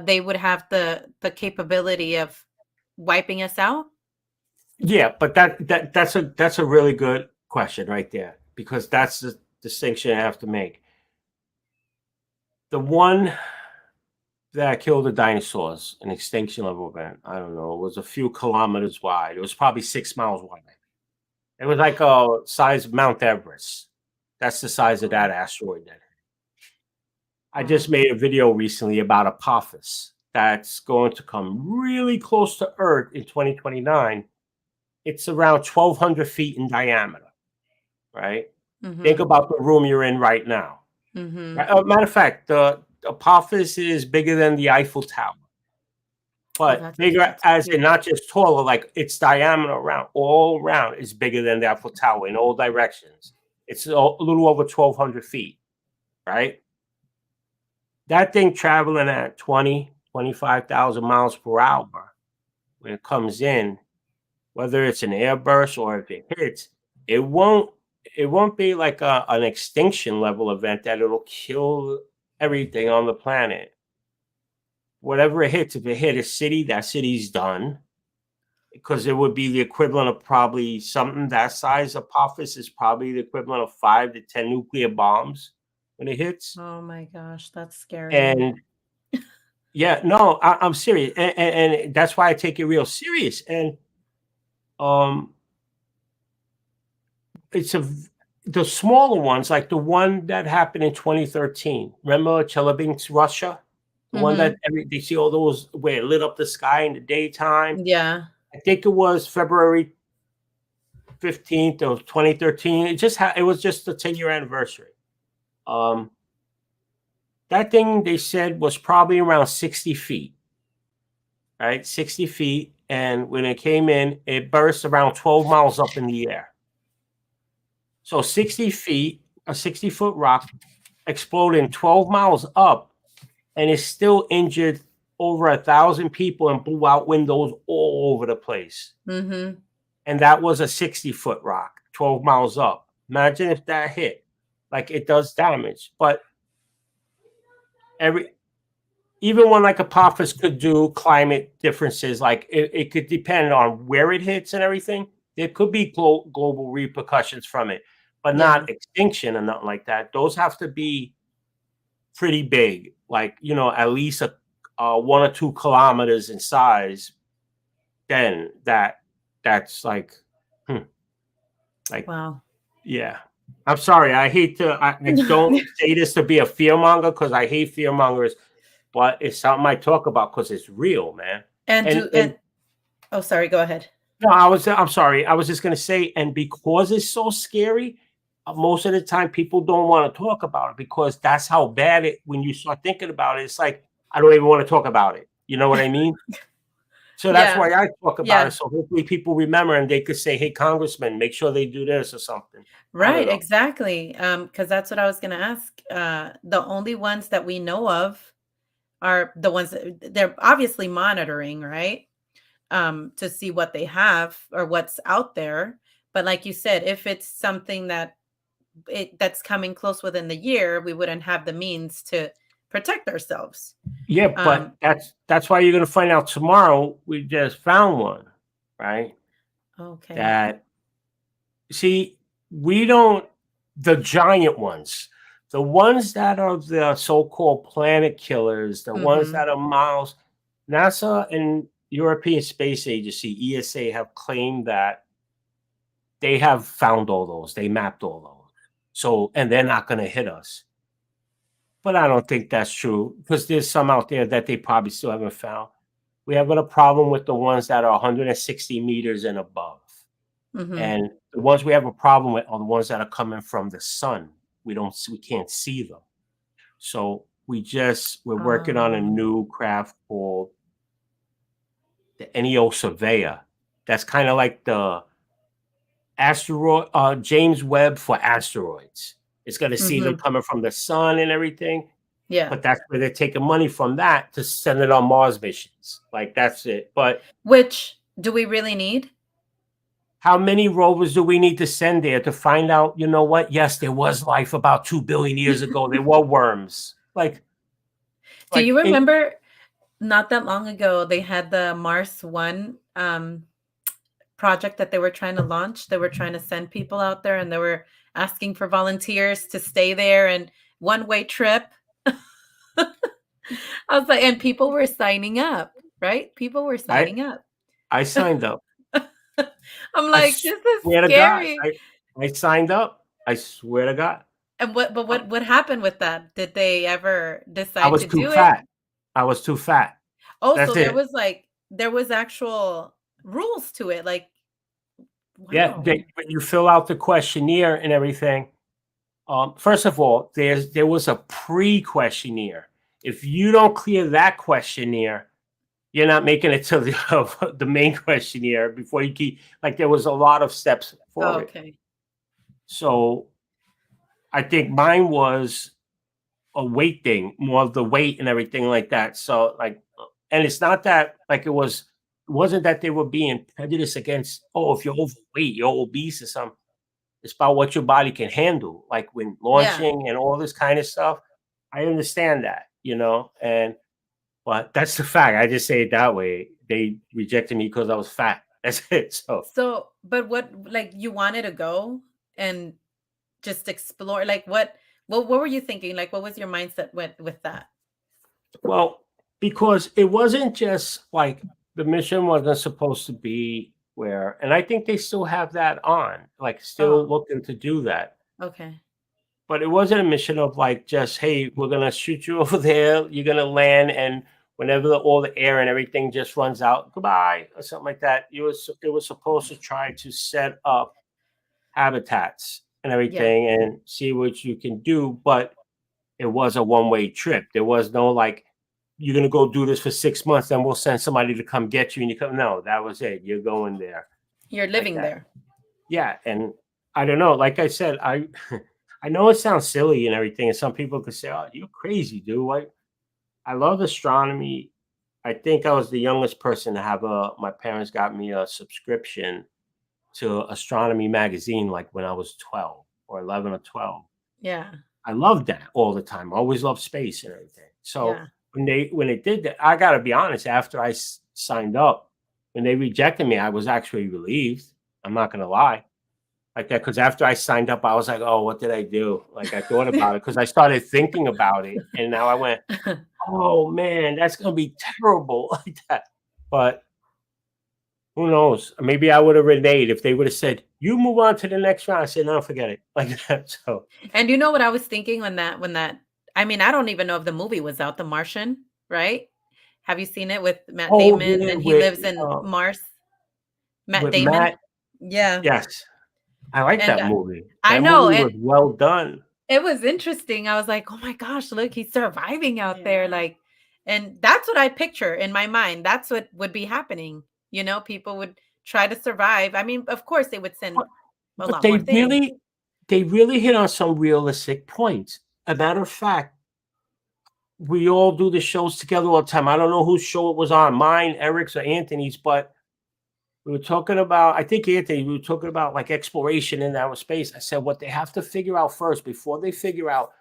They would have the capability of wiping us out. Yeah, but that's a really good question right there, because that's the distinction I have to make. The one that killed the dinosaurs, an extinction level event, I don't know, it was a few kilometers wide. It was probably 6 miles wide. It was like a size of Mount Everest. That's the size of that asteroid. That I just Wow. made a video recently about Apophis that's going to come really close to Earth in 2029. It's around 1,200 feet in diameter, right? Think Mm-hmm. about the room you're in right now. Mm-hmm. Right? Matter of fact, the Apophis is bigger than the Eiffel Tower, Oh, but bigger that's as in huge. not just taller, like its diameter around all around is bigger than the Eiffel Tower in all directions. It's a little over 1,200 feet, right? That thing traveling at 25,000 miles per hour when it comes in, whether it's an airburst or if it hits, it won't it won't be like an extinction level event that it'll kill everything on the planet. Whatever it hits, if it hit a city, that city's done. Because it would be the equivalent of probably something that size. Apophis is probably the equivalent of 5 to 10 nuclear bombs when it hits. Oh my gosh, that's scary. And yeah, no, I'm serious, and that's why I take it real serious. And um, it's the smaller ones, like the one that happened in 2013. Remember Chelyabinsk, Russia, the one Mm-hmm. that they see all those where it lit up the sky in the daytime. Yeah. I think it was February 15th of 2013. It was just the 10-year anniversary. Um, that thing they said was probably around 60 feet, right? 60 feet. And when it came in, it burst around 12 miles up in the air. So 60 feet, a 60-foot rock exploding 12 miles up, and it still injured over 1,000 people and blew out windows all over the place. Mm-hmm. And that was a 60-foot rock, 12 miles up. Imagine if that hit, like it does damage. But even when like Apophis could do climate differences, like it could depend on where it hits and everything. There could be global repercussions from it, but Yeah. not extinction and nothing like that. Those have to be pretty big, like at least a 1 or 2 kilometers in size. Then that's like Wow. yeah. I'm sorry. I hate to. I don't say this to be a fear monger because I hate fear mongers, but it's something I talk about because it's real, man. And And do and oh, sorry, go ahead. no, I'm sorry. I was just gonna say, and because it's so scary, most of the time people don't want to talk about it because that's how bad it. When you start thinking about it, it's like I don't even want to talk about it. You know what I mean? So that's Yeah. why I talk about it. Yeah. So hopefully people remember and they could say, "Hey, Congressman, make sure they do this or something." I don't Right, know. exactly. Because that's what I was gonna ask. The only ones that we know of are the ones that they're obviously monitoring, right? To see what they have or what's out there. But like you said, if it's something that's coming close within the year, we wouldn't have the means to protect ourselves. Yeah, but Um, that's why you're gonna find out tomorrow. We just found one, right? okay. That see, we don't the giant ones, the ones that are the so-called planet killers, the ones Mm-hmm. that are miles. NASA and European Space Agency (ESA) have claimed that they have found all those. They mapped all those. So, and they're not going to hit us. But I don't think that's true because there's some out there that they probably still haven't found. We have a problem with the ones that are 160 meters and above. Mm-hmm. And the ones we have a problem with are the ones that are coming from the sun. We can't see them. So we're working on a Um, new craft called the NEO Surveyor. That's kind of like the asteroid James Webb for asteroids. It's going to see them mm-hmm. coming from the sun and everything. Yeah. But that's where they're taking money from that to send it on Mars missions. Like that's it. But Which do we really need? how many rovers do we need to send there to find out, you know what? Yes, there was life about 2 billion years ago. There were worms. Do you It, remember not that long ago they had the Mars One project that they were trying to launch. They were trying to send people out there, and they were asking for volunteers to stay there and one-way trip. I was like, and people were signing up, right? People were I signing up. I signed up. I'm I like, this is swear to God, scary. I signed up. I swear to God. And but Uh, what happened with that? Did they ever I decide was to too do it? fat. I was too fat. Oh, so That's it. there was actual rules to it. Like, Yeah, wow. when you fill out the questionnaire and everything, first of all, there was a pre-questionnaire. If you don't clear that questionnaire, you're not making it to the the main questionnaire before you keep like there was a lot of steps Oh, for it. okay. So I think mine was a weight thing, more of the weight and everything like that. So like, and it's not that like it wasn't that they were being prejudiced against, oh, if you're overweight, you're obese or something. It's about what your body can handle, like when Yeah. launching and all this kind of stuff. I understand that, and but that's the fact. I just say it that way. They rejected me because I was fat. That's it. So, So, but what, like, you wanted to go and just explore? Like, what were you thinking? Like, what was your mindset with that? well, because it wasn't just like the mission wasn't supposed to be where, and I think they still have that on, like still Oh, looking to do that. okay. But it wasn't a mission of like just, hey, we're gonna shoot you over there, you're gonna land, and whenever all the air and everything just runs out, goodbye, or something like that. It was supposed to try to set up habitats and Yeah. everything and see what you can do, but it was a one-way trip. There was no like, you're gonna go do this for 6 months, then we'll send somebody to come get you, and you come. No, that was it. You're going there You're like living that. there. Yeah, and I don't know. Like I said, I I know it sounds silly and everything, and some people could say, "Oh, you're crazy, dude." I love astronomy. I think I was the youngest person to have a. My parents got me a subscription to astronomy magazine, like when I was 12 or 11 or 12. Yeah. I loved that all the time. I always loved space and everything. So Yeah. when they did that, I got to be honest. After I signed up, when they rejected me, I was actually relieved. I'm not gonna lie, like that, because after I signed up, I was like, "Oh, what did I do?" Like I thought about it because I started thinking about it, and now I went, "Oh man, that's gonna be terrible," like that. But who knows? Maybe I would have reneged if they would have said, "You move on to the next round." I said, "No, forget it," like that. So, And you know what I was thinking when that I mean, I don't even know if the movie was out, The Martian, right? Have you seen it with Matt oh Damon yeah, and he lives in Mars? Matt with Damon? Matt. Yeah. Yes, I like And that movie. I That know, movie and was well done. it was interesting. I was like, "Oh my gosh, look, he's surviving out there." Yeah. Like, and that's what I picture in my mind. That's what would be happening. People would try to survive. I mean, of course they would send But a but lot more things. they really hit on some realistic points. A matter of fact, we all do the shows together all the time. I don't know whose show it was on, mine, Eric's, or Anthony's, but we were talking about, I think Anthony, we were talking about like exploration in outer space. I said what they have to figure out first before they figure out,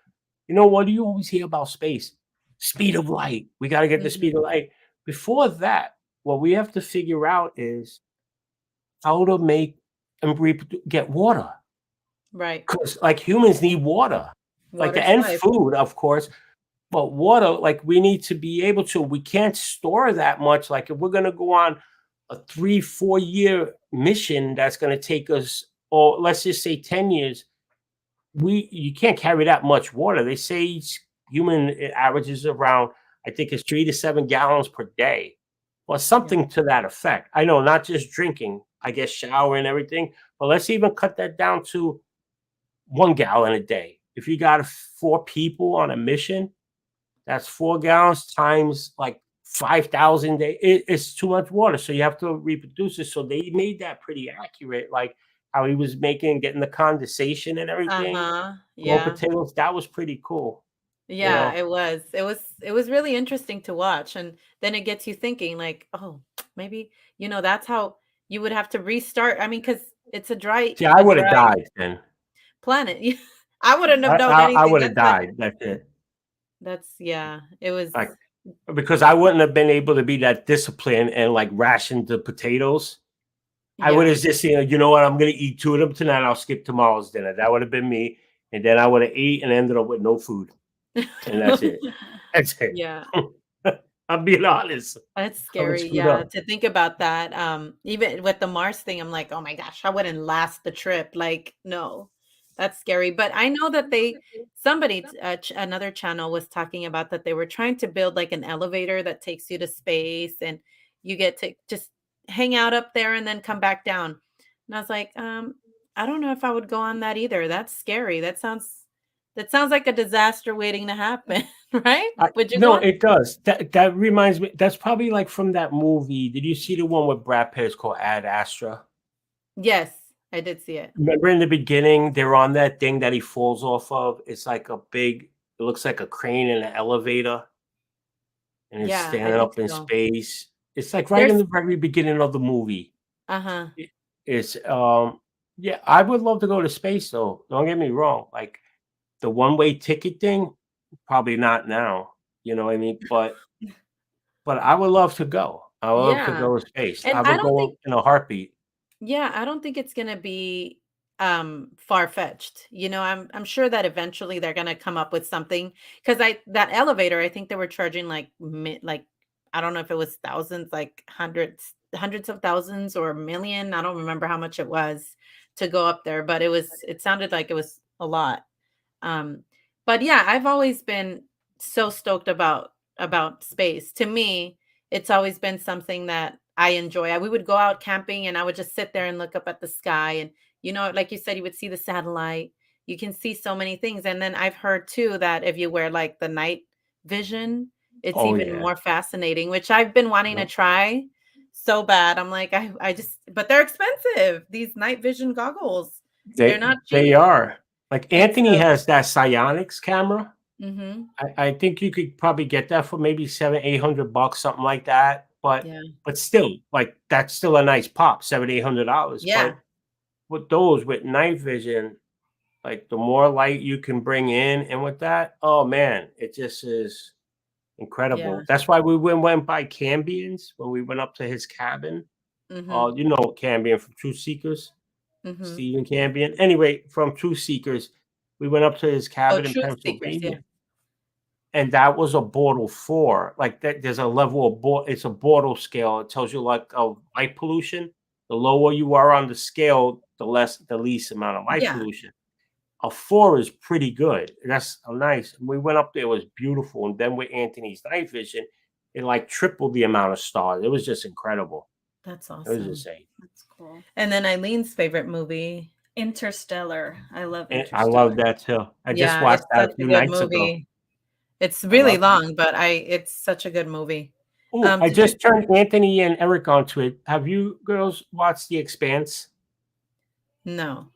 what do you always hear about space? Speed of light. We got to get the speed of Mhm. light. Before that, what we have to figure out is how to make and get water. Right. Because like humans need water, like Water's and life. food, of course. But water, like we need to be able to. We can't store that much. Like if we're gonna go on a 3, 4 year mission, that's gonna take us, or let's just say 10 years. You can't carry that much water. They say each human averages around, I think it's 3 to 7 gallons per day, or Yeah. something to that effect. I know, not just drinking. I guess shower and everything, but let's even cut that down to 1 gallon a day. If you got 4 people on a mission, that's 4 gallons times like 5,000 day. It's too much water, so you have to reproduce it. So they made that pretty accurate, like how he was getting the condensation and everything. Uh-huh. Raw Yeah. potatoes, that was pretty cool. You Yeah, know, it was. It was really interesting to watch, and then it gets you thinking like, "Oh, maybe, that's how you would have to restart." I mean, because it's a dry see, I a would have dry died then. planet. I wouldn't have known I anything. would have died. That's it. Yeah, it was. Like because I wouldn't have been able to be that disciplined and like ration the potatoes. I would Yeah. have just said, you know what, I'm gonna eat two of them tonight. I'll skip tomorrow's dinner. That would have been me, and then I would have ate and ended up with no food, and that's it. That's it. Yeah. I'm being honest. That's I would scary, screwed yeah, up. to think about that, even with the Mars thing, I'm like, "Oh my gosh, I wouldn't last the trip," like, no, that's scary, but I know that somebody, another channel was talking about that they were trying to build, like, an elevator that takes you to space, and you get to just hang out up there and then come back down, and I was like, I don't know if I would go on that either, that's scary, that sounds like a disaster waiting to happen, right? Would you go No, on? it does. That reminds me. That's probably like from that movie. Did you see the one with Brad Pitt? It's called Ad Astra. Yes, I did see it. Remember in the beginning, they're on that thing that he falls off of. It's like a big. It looks like a crane in an elevator, and it's Yeah, I standing think up in so. space. It's like right in There's the very beginning of the movie. uh-huh. It- It's yeah. I would love to go to space though. Don't get me wrong. Like the one-way ticket thing, probably not now. You know what I mean? But I would love to go. I would love to Yeah, go to space. and I I would don't think go in a heartbeat. yeah, I don't think it's gonna be, far-fetched, I'm sure that eventually they're gonna come up with something. Because that elevator, I think they were charging, like, I don't know if it was thousands, like, hundreds of thousands or a million, I don't remember how much it was to go up there, but it sounded like it was a lot. Um, but yeah, I've always been so stoked about space. To me, it's always been something that I enjoy. We would go out camping and I would just sit there and look up at the sky and like you said, you would see the satellite. You can see so many things. And then I've heard too that if you wear like the night vision, it's Oh even yeah. more fascinating, which I've been wanting to Yep. try so bad. I'm like, I just, but they're expensive. These night vision goggles, they're not They cheap. are. Like And Anthony so, has that Psionics camera. mhm, I think you could probably get that for maybe 700-800 bucks, something like that. yeah. But still, like that's still a nice pop, $700-800. Yeah, But with those with night vision, like the more light you can bring in, and with that, oh man, it just is yeah, incredible. That's why we went by Cambian's when we went up to his cabin. mhm, You know Cambian from Truth Seekers, mhm. Stephen Cambian. Anyway, from Truth Seekers, we went up to his Oh, cabin in truth seekers, yeah. Pennsylvania, and that was a Bortle 4. Like that, there's a level of it's a Bortle scale. It tells you like of light pollution. The lower you are on the scale, the least amount of light Yeah, pollution. A 4 is pretty good. That's nice. We went up there; it was beautiful. And then with Anthony's night vision, it like tripled the amount of stars. It was just incredible. that's It was awesome. insane. That's cool. And then Eileen's favorite movie. Interstellar. I love And I love Interstellar. that too. I just Yeah, watched it's that such a a few good nights ago. movie. It's I really love it. long, but it's such a good movie. Oh, I Did you just turned Anthony and Eric onto it. Have you girls watched The Expanse? No.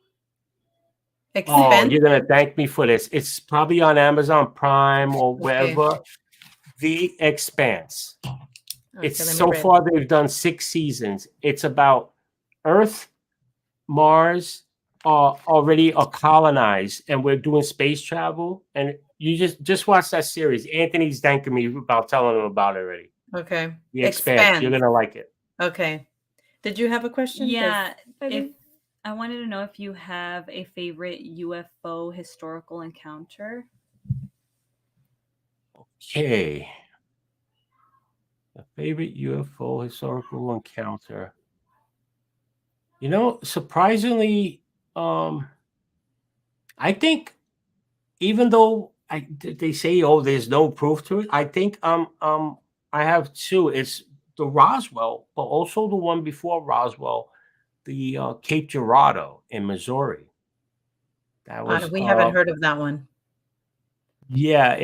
Oh, Expense? you're gonna thank me for this. It's probably on Amazon Prime or Okay. wherever. The Expanse. It's Okay, let me so write far they've done 6 seasons. It's about Earth, Mars already are colonized, and we're doing space travel. And you just watch that series. Anthony's thanking me about telling him about it already. Okay. The Expanse. You're Expanse. gonna like it. Okay. Did you have a question? Yeah, if Eileen? I wanted to know if you have a favorite UFO historical encounter. Okay. A favorite UFO historical encounter. Surprisingly, I think even though they say, oh, there's no proof to it, I think I have two. It's the Roswell, but also the one before Roswell, the Cape Girardeau in Missouri. That was We haven't heard of that one. yeah,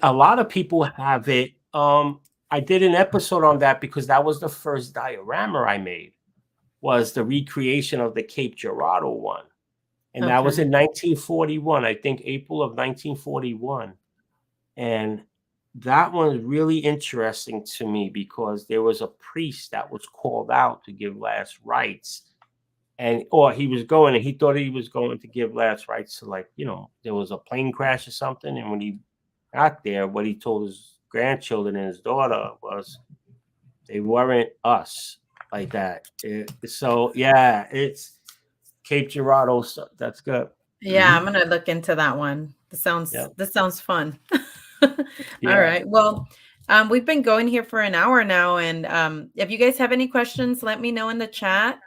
a lot of people have it. I did an episode on that because that was the first diorama I made, was the recreation of the Cape Girardeau one. And that was Okay. in 1941, I think April of 1941. And that one is really interesting to me because there was a priest that was called out to give last rites. Or he was going and he thought he was going to give last rites to, like, there was a plane crash or something. And when he got there, what he told his grandchildren and his daughter was, they weren't us. like that. So yeah, it's Cape Girardeau. So that's good. Yeah, I'm gonna look into that one. Yeah. This sounds fun. All Yeah. right. Well, we've been going here for an hour now, and if you guys have any questions, let me know in the chat.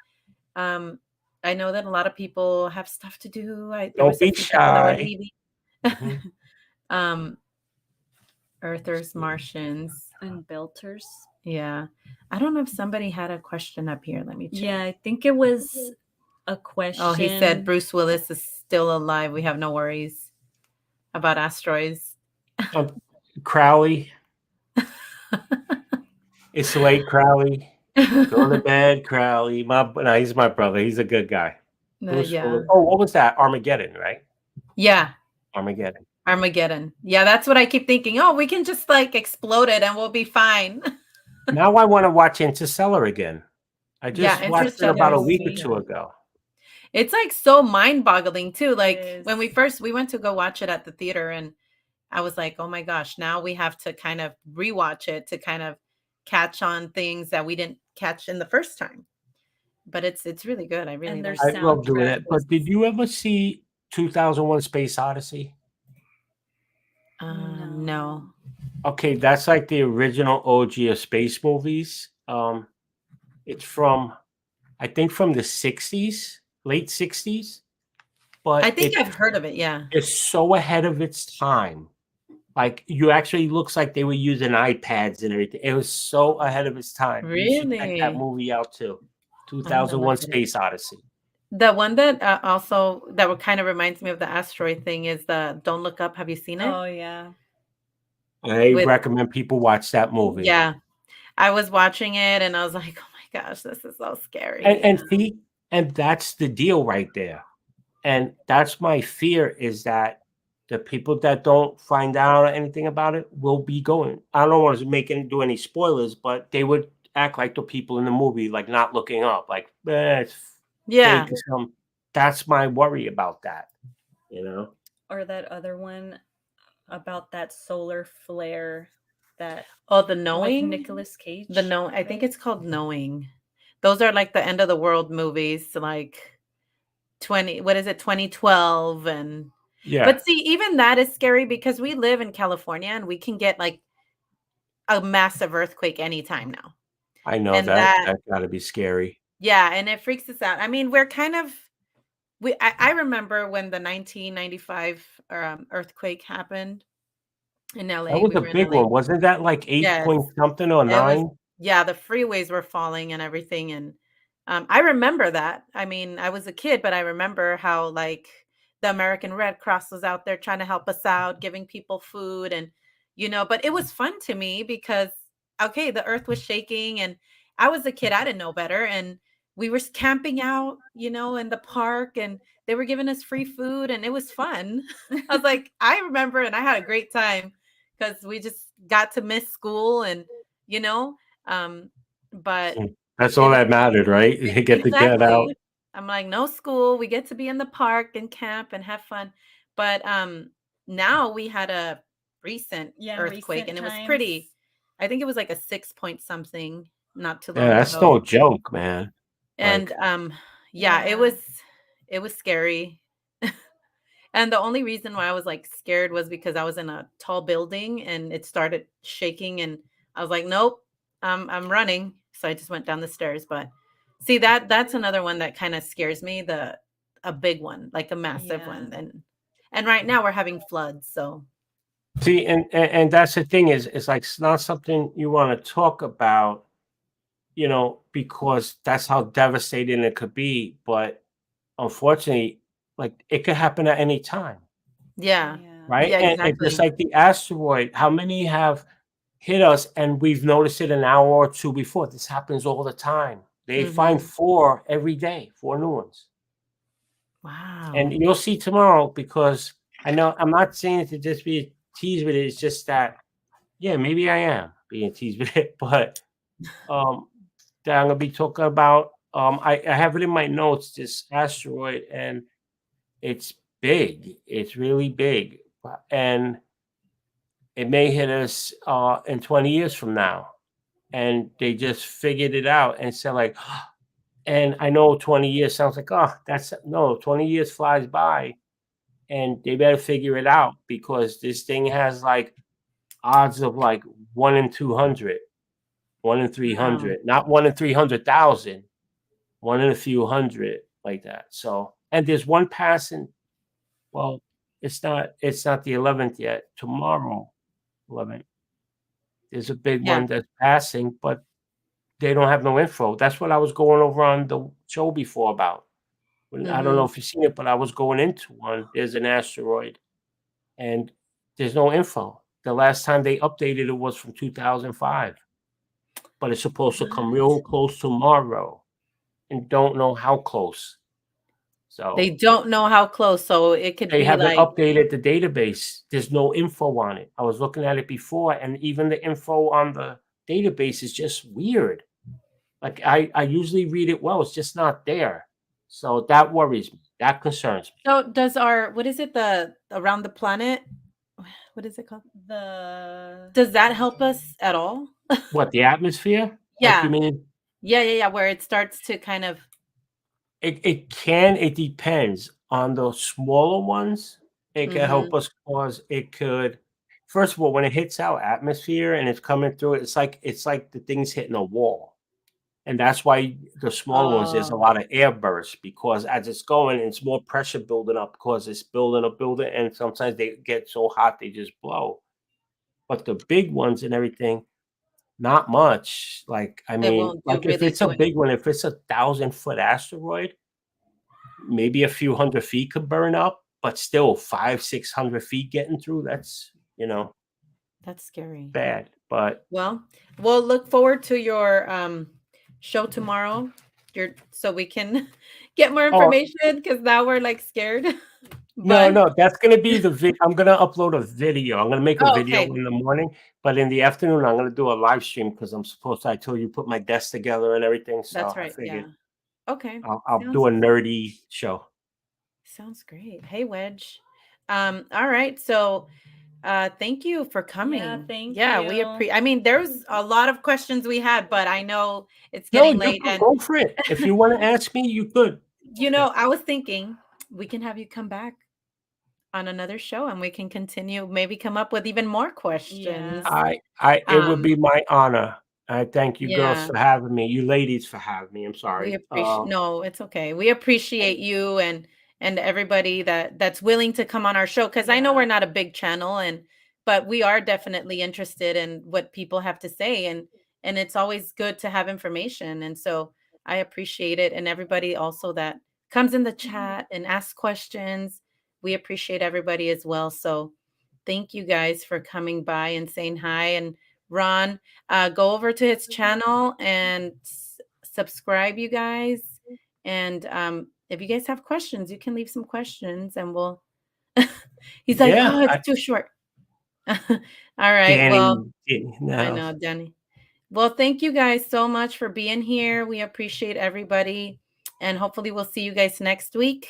Um, I know that a lot of people have stuff to do. There Don't was a be few people that were shy. leaving. Mhm. um, Earthers, Martians. And Belters. Yeah. I don't know if somebody had a question up here. Let me check. Yeah, I think it was a question. Oh, he said Bruce Willis is still alive. We have no worries about asteroids. Crowley. It's late, Crowley. Go to bed, Crowley. No, he's my brother. He's a good guy. Bruce Yeah. Willis. Oh, what was that? Armageddon, right? Yeah. Armageddon. Armageddon. Yeah, that's what I keep thinking. Oh, we can just like explode it and we'll be fine. Now I want to watch Interstellar again. I just Yeah, watched it about a Interstellar. week or two ago. It's like so mind-boggling too. Like is. when we went to go watch it at the theater, and I was like, oh my gosh, now we have to kind of rewatch it to kind of catch on things that we didn't catch in the first time. But it's really good. I really And their like it. I love doing soundtrack it. But did you ever see 2001: Space Odyssey? No. Okay, that's like the original OG of space movies. It's from, I think, from the '60s, late '60s. I But think I've heard of it. Yeah. it's so ahead of its time. Like you actually looks like they were using iPads and everything. It was so ahead of its time. You should check that Really? movie out too. I'm gonna 2001: look at it. Space Odyssey. The one that also that kind of reminds me of the asteroid thing is the Don't Look Up. Have you seen it? Oh yeah. I With recommend people watch that movie. Yeah, I was watching it and I was like, oh my gosh, this is so scary. And see, and that's the deal right there. And that's my fear, is that the people that don't find out anything about it will be going. I don't want to do any spoilers, but they would act like the people in the movie, like not looking up, like it's Yeah. fake. That's my worry about that. You know. Or that other one about that solar flare that Oh, The with Knowing? Nicolas Cage. I think it's called Knowing. Those are like the end of the world movies, like 2012 and Yeah, but see, even that is scary because we live in California and we can get like a massive earthquake anytime now. I know And that. that That got to be scary. Yeah, and it freaks us out. I mean, we're kind of I remember when the 1995 earthquake happened in That LA. was We a were in big LA. one, wasn't that like 8 Yes. point something or It was 9? Yeah, the freeways were falling and everything, and, I remember that. I mean, I was a kid, but I remember how, like, the American Red Cross was out there trying to help us out, giving people food and, but it was fun to me because, okay, the earth was shaking and I was a kid, I didn't know better, and we were camping out, in the park, and they were giving us free food, and it was fun. I was like, I remember, and I had a great time because we just got to miss school and, you know, um, but That's it all was that mattered, right? You get to get out. exactly. I'm like, no school. We get to be in the park and camp and have fun. But now we had a recent earthquake, recent and it was times. pretty. I think it was like a 6 point something not too Yeah, long that's ago. no joke, man. And Like, yeah, Yeah. it was scary. And the only reason why I was like scared was because I was in a tall building and it started shaking and I was like, nope, I'm running. So I just went down the stairs. But see that's another one that kind of scares me, a big one, like a massive one. And right now we're having floods. So see, and that's the thing, is it's like it's not something you want to talk about, because that's how devastating it could be. But unfortunately, like it could happen at any time, yeah. right? Yeah, And just exactly. like the asteroid, how many have hit us and we've noticed it an hour or two before? This happens all the time. They find Hmm. 4 every day, 4 new ones. And Wow. you'll see tomorrow, because I know I'm not saying it to just be a tease with it. It's just that, yeah, maybe I am being teased with it, but that I'm gonna be talking about. I have it in my notes, this asteroid, and it's big. It's really big, and it may hit us in 20 years from now. and they just figured it out and said like, and I know 20 years sounds like, oh, that's no, 20 years flies by, and they better figure it out because this thing has like odds of like 1 in 200, 1 in 300, not 1 in 300,000, 1 in a few hundred, like that. So, and there's one passing. Well, it's not the 11th yet. Tomorrow, 11th. There's a big Yeah. one that's passing, but they don't have no info. That's what I was going over on the show before about. I don't know Mhm. if you've seen it, but I was going into one. There's an asteroid, and there's no info. The last time they updated it was from 2005, but it's supposed to come real What? close tomorrow, and don't know how close. They So don't know how close, so it could they be haven't like updated the database. There's no info on it. I was looking at it before, and even the info on the database is just weird. Like I usually read it well, it's just not there. So that worries me. That concerns me. so does our what is it, the around the planet? What is it called? The Does that help us at all? What, the atmosphere? Like you Yeah. mean Yeah, where it starts to kind of it depends on the smaller ones. It can help Mhm. us cause it could first of all, when it hits our atmosphere and it's coming through, it's like the thing's hitting a wall. And that's why the smaller ones, there's a Oh, lot of air bursts because as it's going, it's more pressure building up because it's building, and sometimes they get so hot they just blow. But the big ones and everything, not much. Like, I it mean, won't do like if really it's a do big anything. one, if it's 1,000-foot asteroid, maybe a few hundred feet could burn up, but still 500-600 feet getting through, that's, That's scary. bad. But Well, we'll look forward to your show tomorrow. Your so we can get more oh, information because now we're like scared. no, But no, that's gonna be I'm gonna upload a video. I'm gonna make a oh, video okay. in the morning, but in the afternoon, I'm gonna do a live stream because I told you, put my desk together and everything, so That's I right. Yeah. figured Okay. I'll do Sounds a nerdy show. sounds great. Hey, Wedge. All right. So thank you for yeah, coming. thank Yeah, we you. appreciate. I mean, there's a lot of questions we had, but I know it's No, getting you late, could and go for it. If you wanna ask me, you could. I was thinking we can have you come back on another show, and we can continue, maybe come up with even more questions. Yeah. It would Um, be my honor. I thank you girls yeah, for having me. You ladies for having me. I'm we sorry. appreciate. No, it's okay. We appreciate you and everybody that's willing to come on our show because I know we're Yeah. not a big channel, and but we are definitely interested in what people have to say, and it's always good to have information, and so I appreciate it, and everybody also that comes in the chat and asks questions. We appreciate everybody as well. So thank you guys for coming by and saying hi. And Ron, go over to his channel and subscribe, you guys. And if you guys have questions, you can leave some questions and we'll. He's like, Yeah, oh, it's too short. All right. Well, Danny in the I house. know, Danny. Well, thank you guys so much for being here. We appreciate everybody. And hopefully, we'll see you guys next week.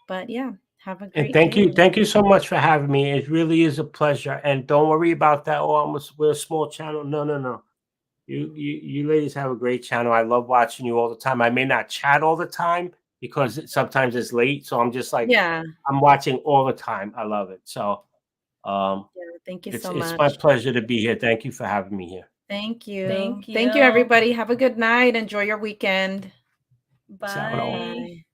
But yeah, have a And great day. thank you so much for having me. It really is a pleasure. And don't worry about that. Oh, we're a small channel. No, no, no. You ladies have a great channel. I love watching you all the time. I may not chat all the time because sometimes it's late. So I'm just like Yeah. I'm watching all the time. I love it. So Yeah. Thank you it's so it's my much. pleasure to be here. Thank you for having me here. Thank you. Thank Thank you, you. everybody. Have a good night. Enjoy your weekend. Peace out. Bye. Bye.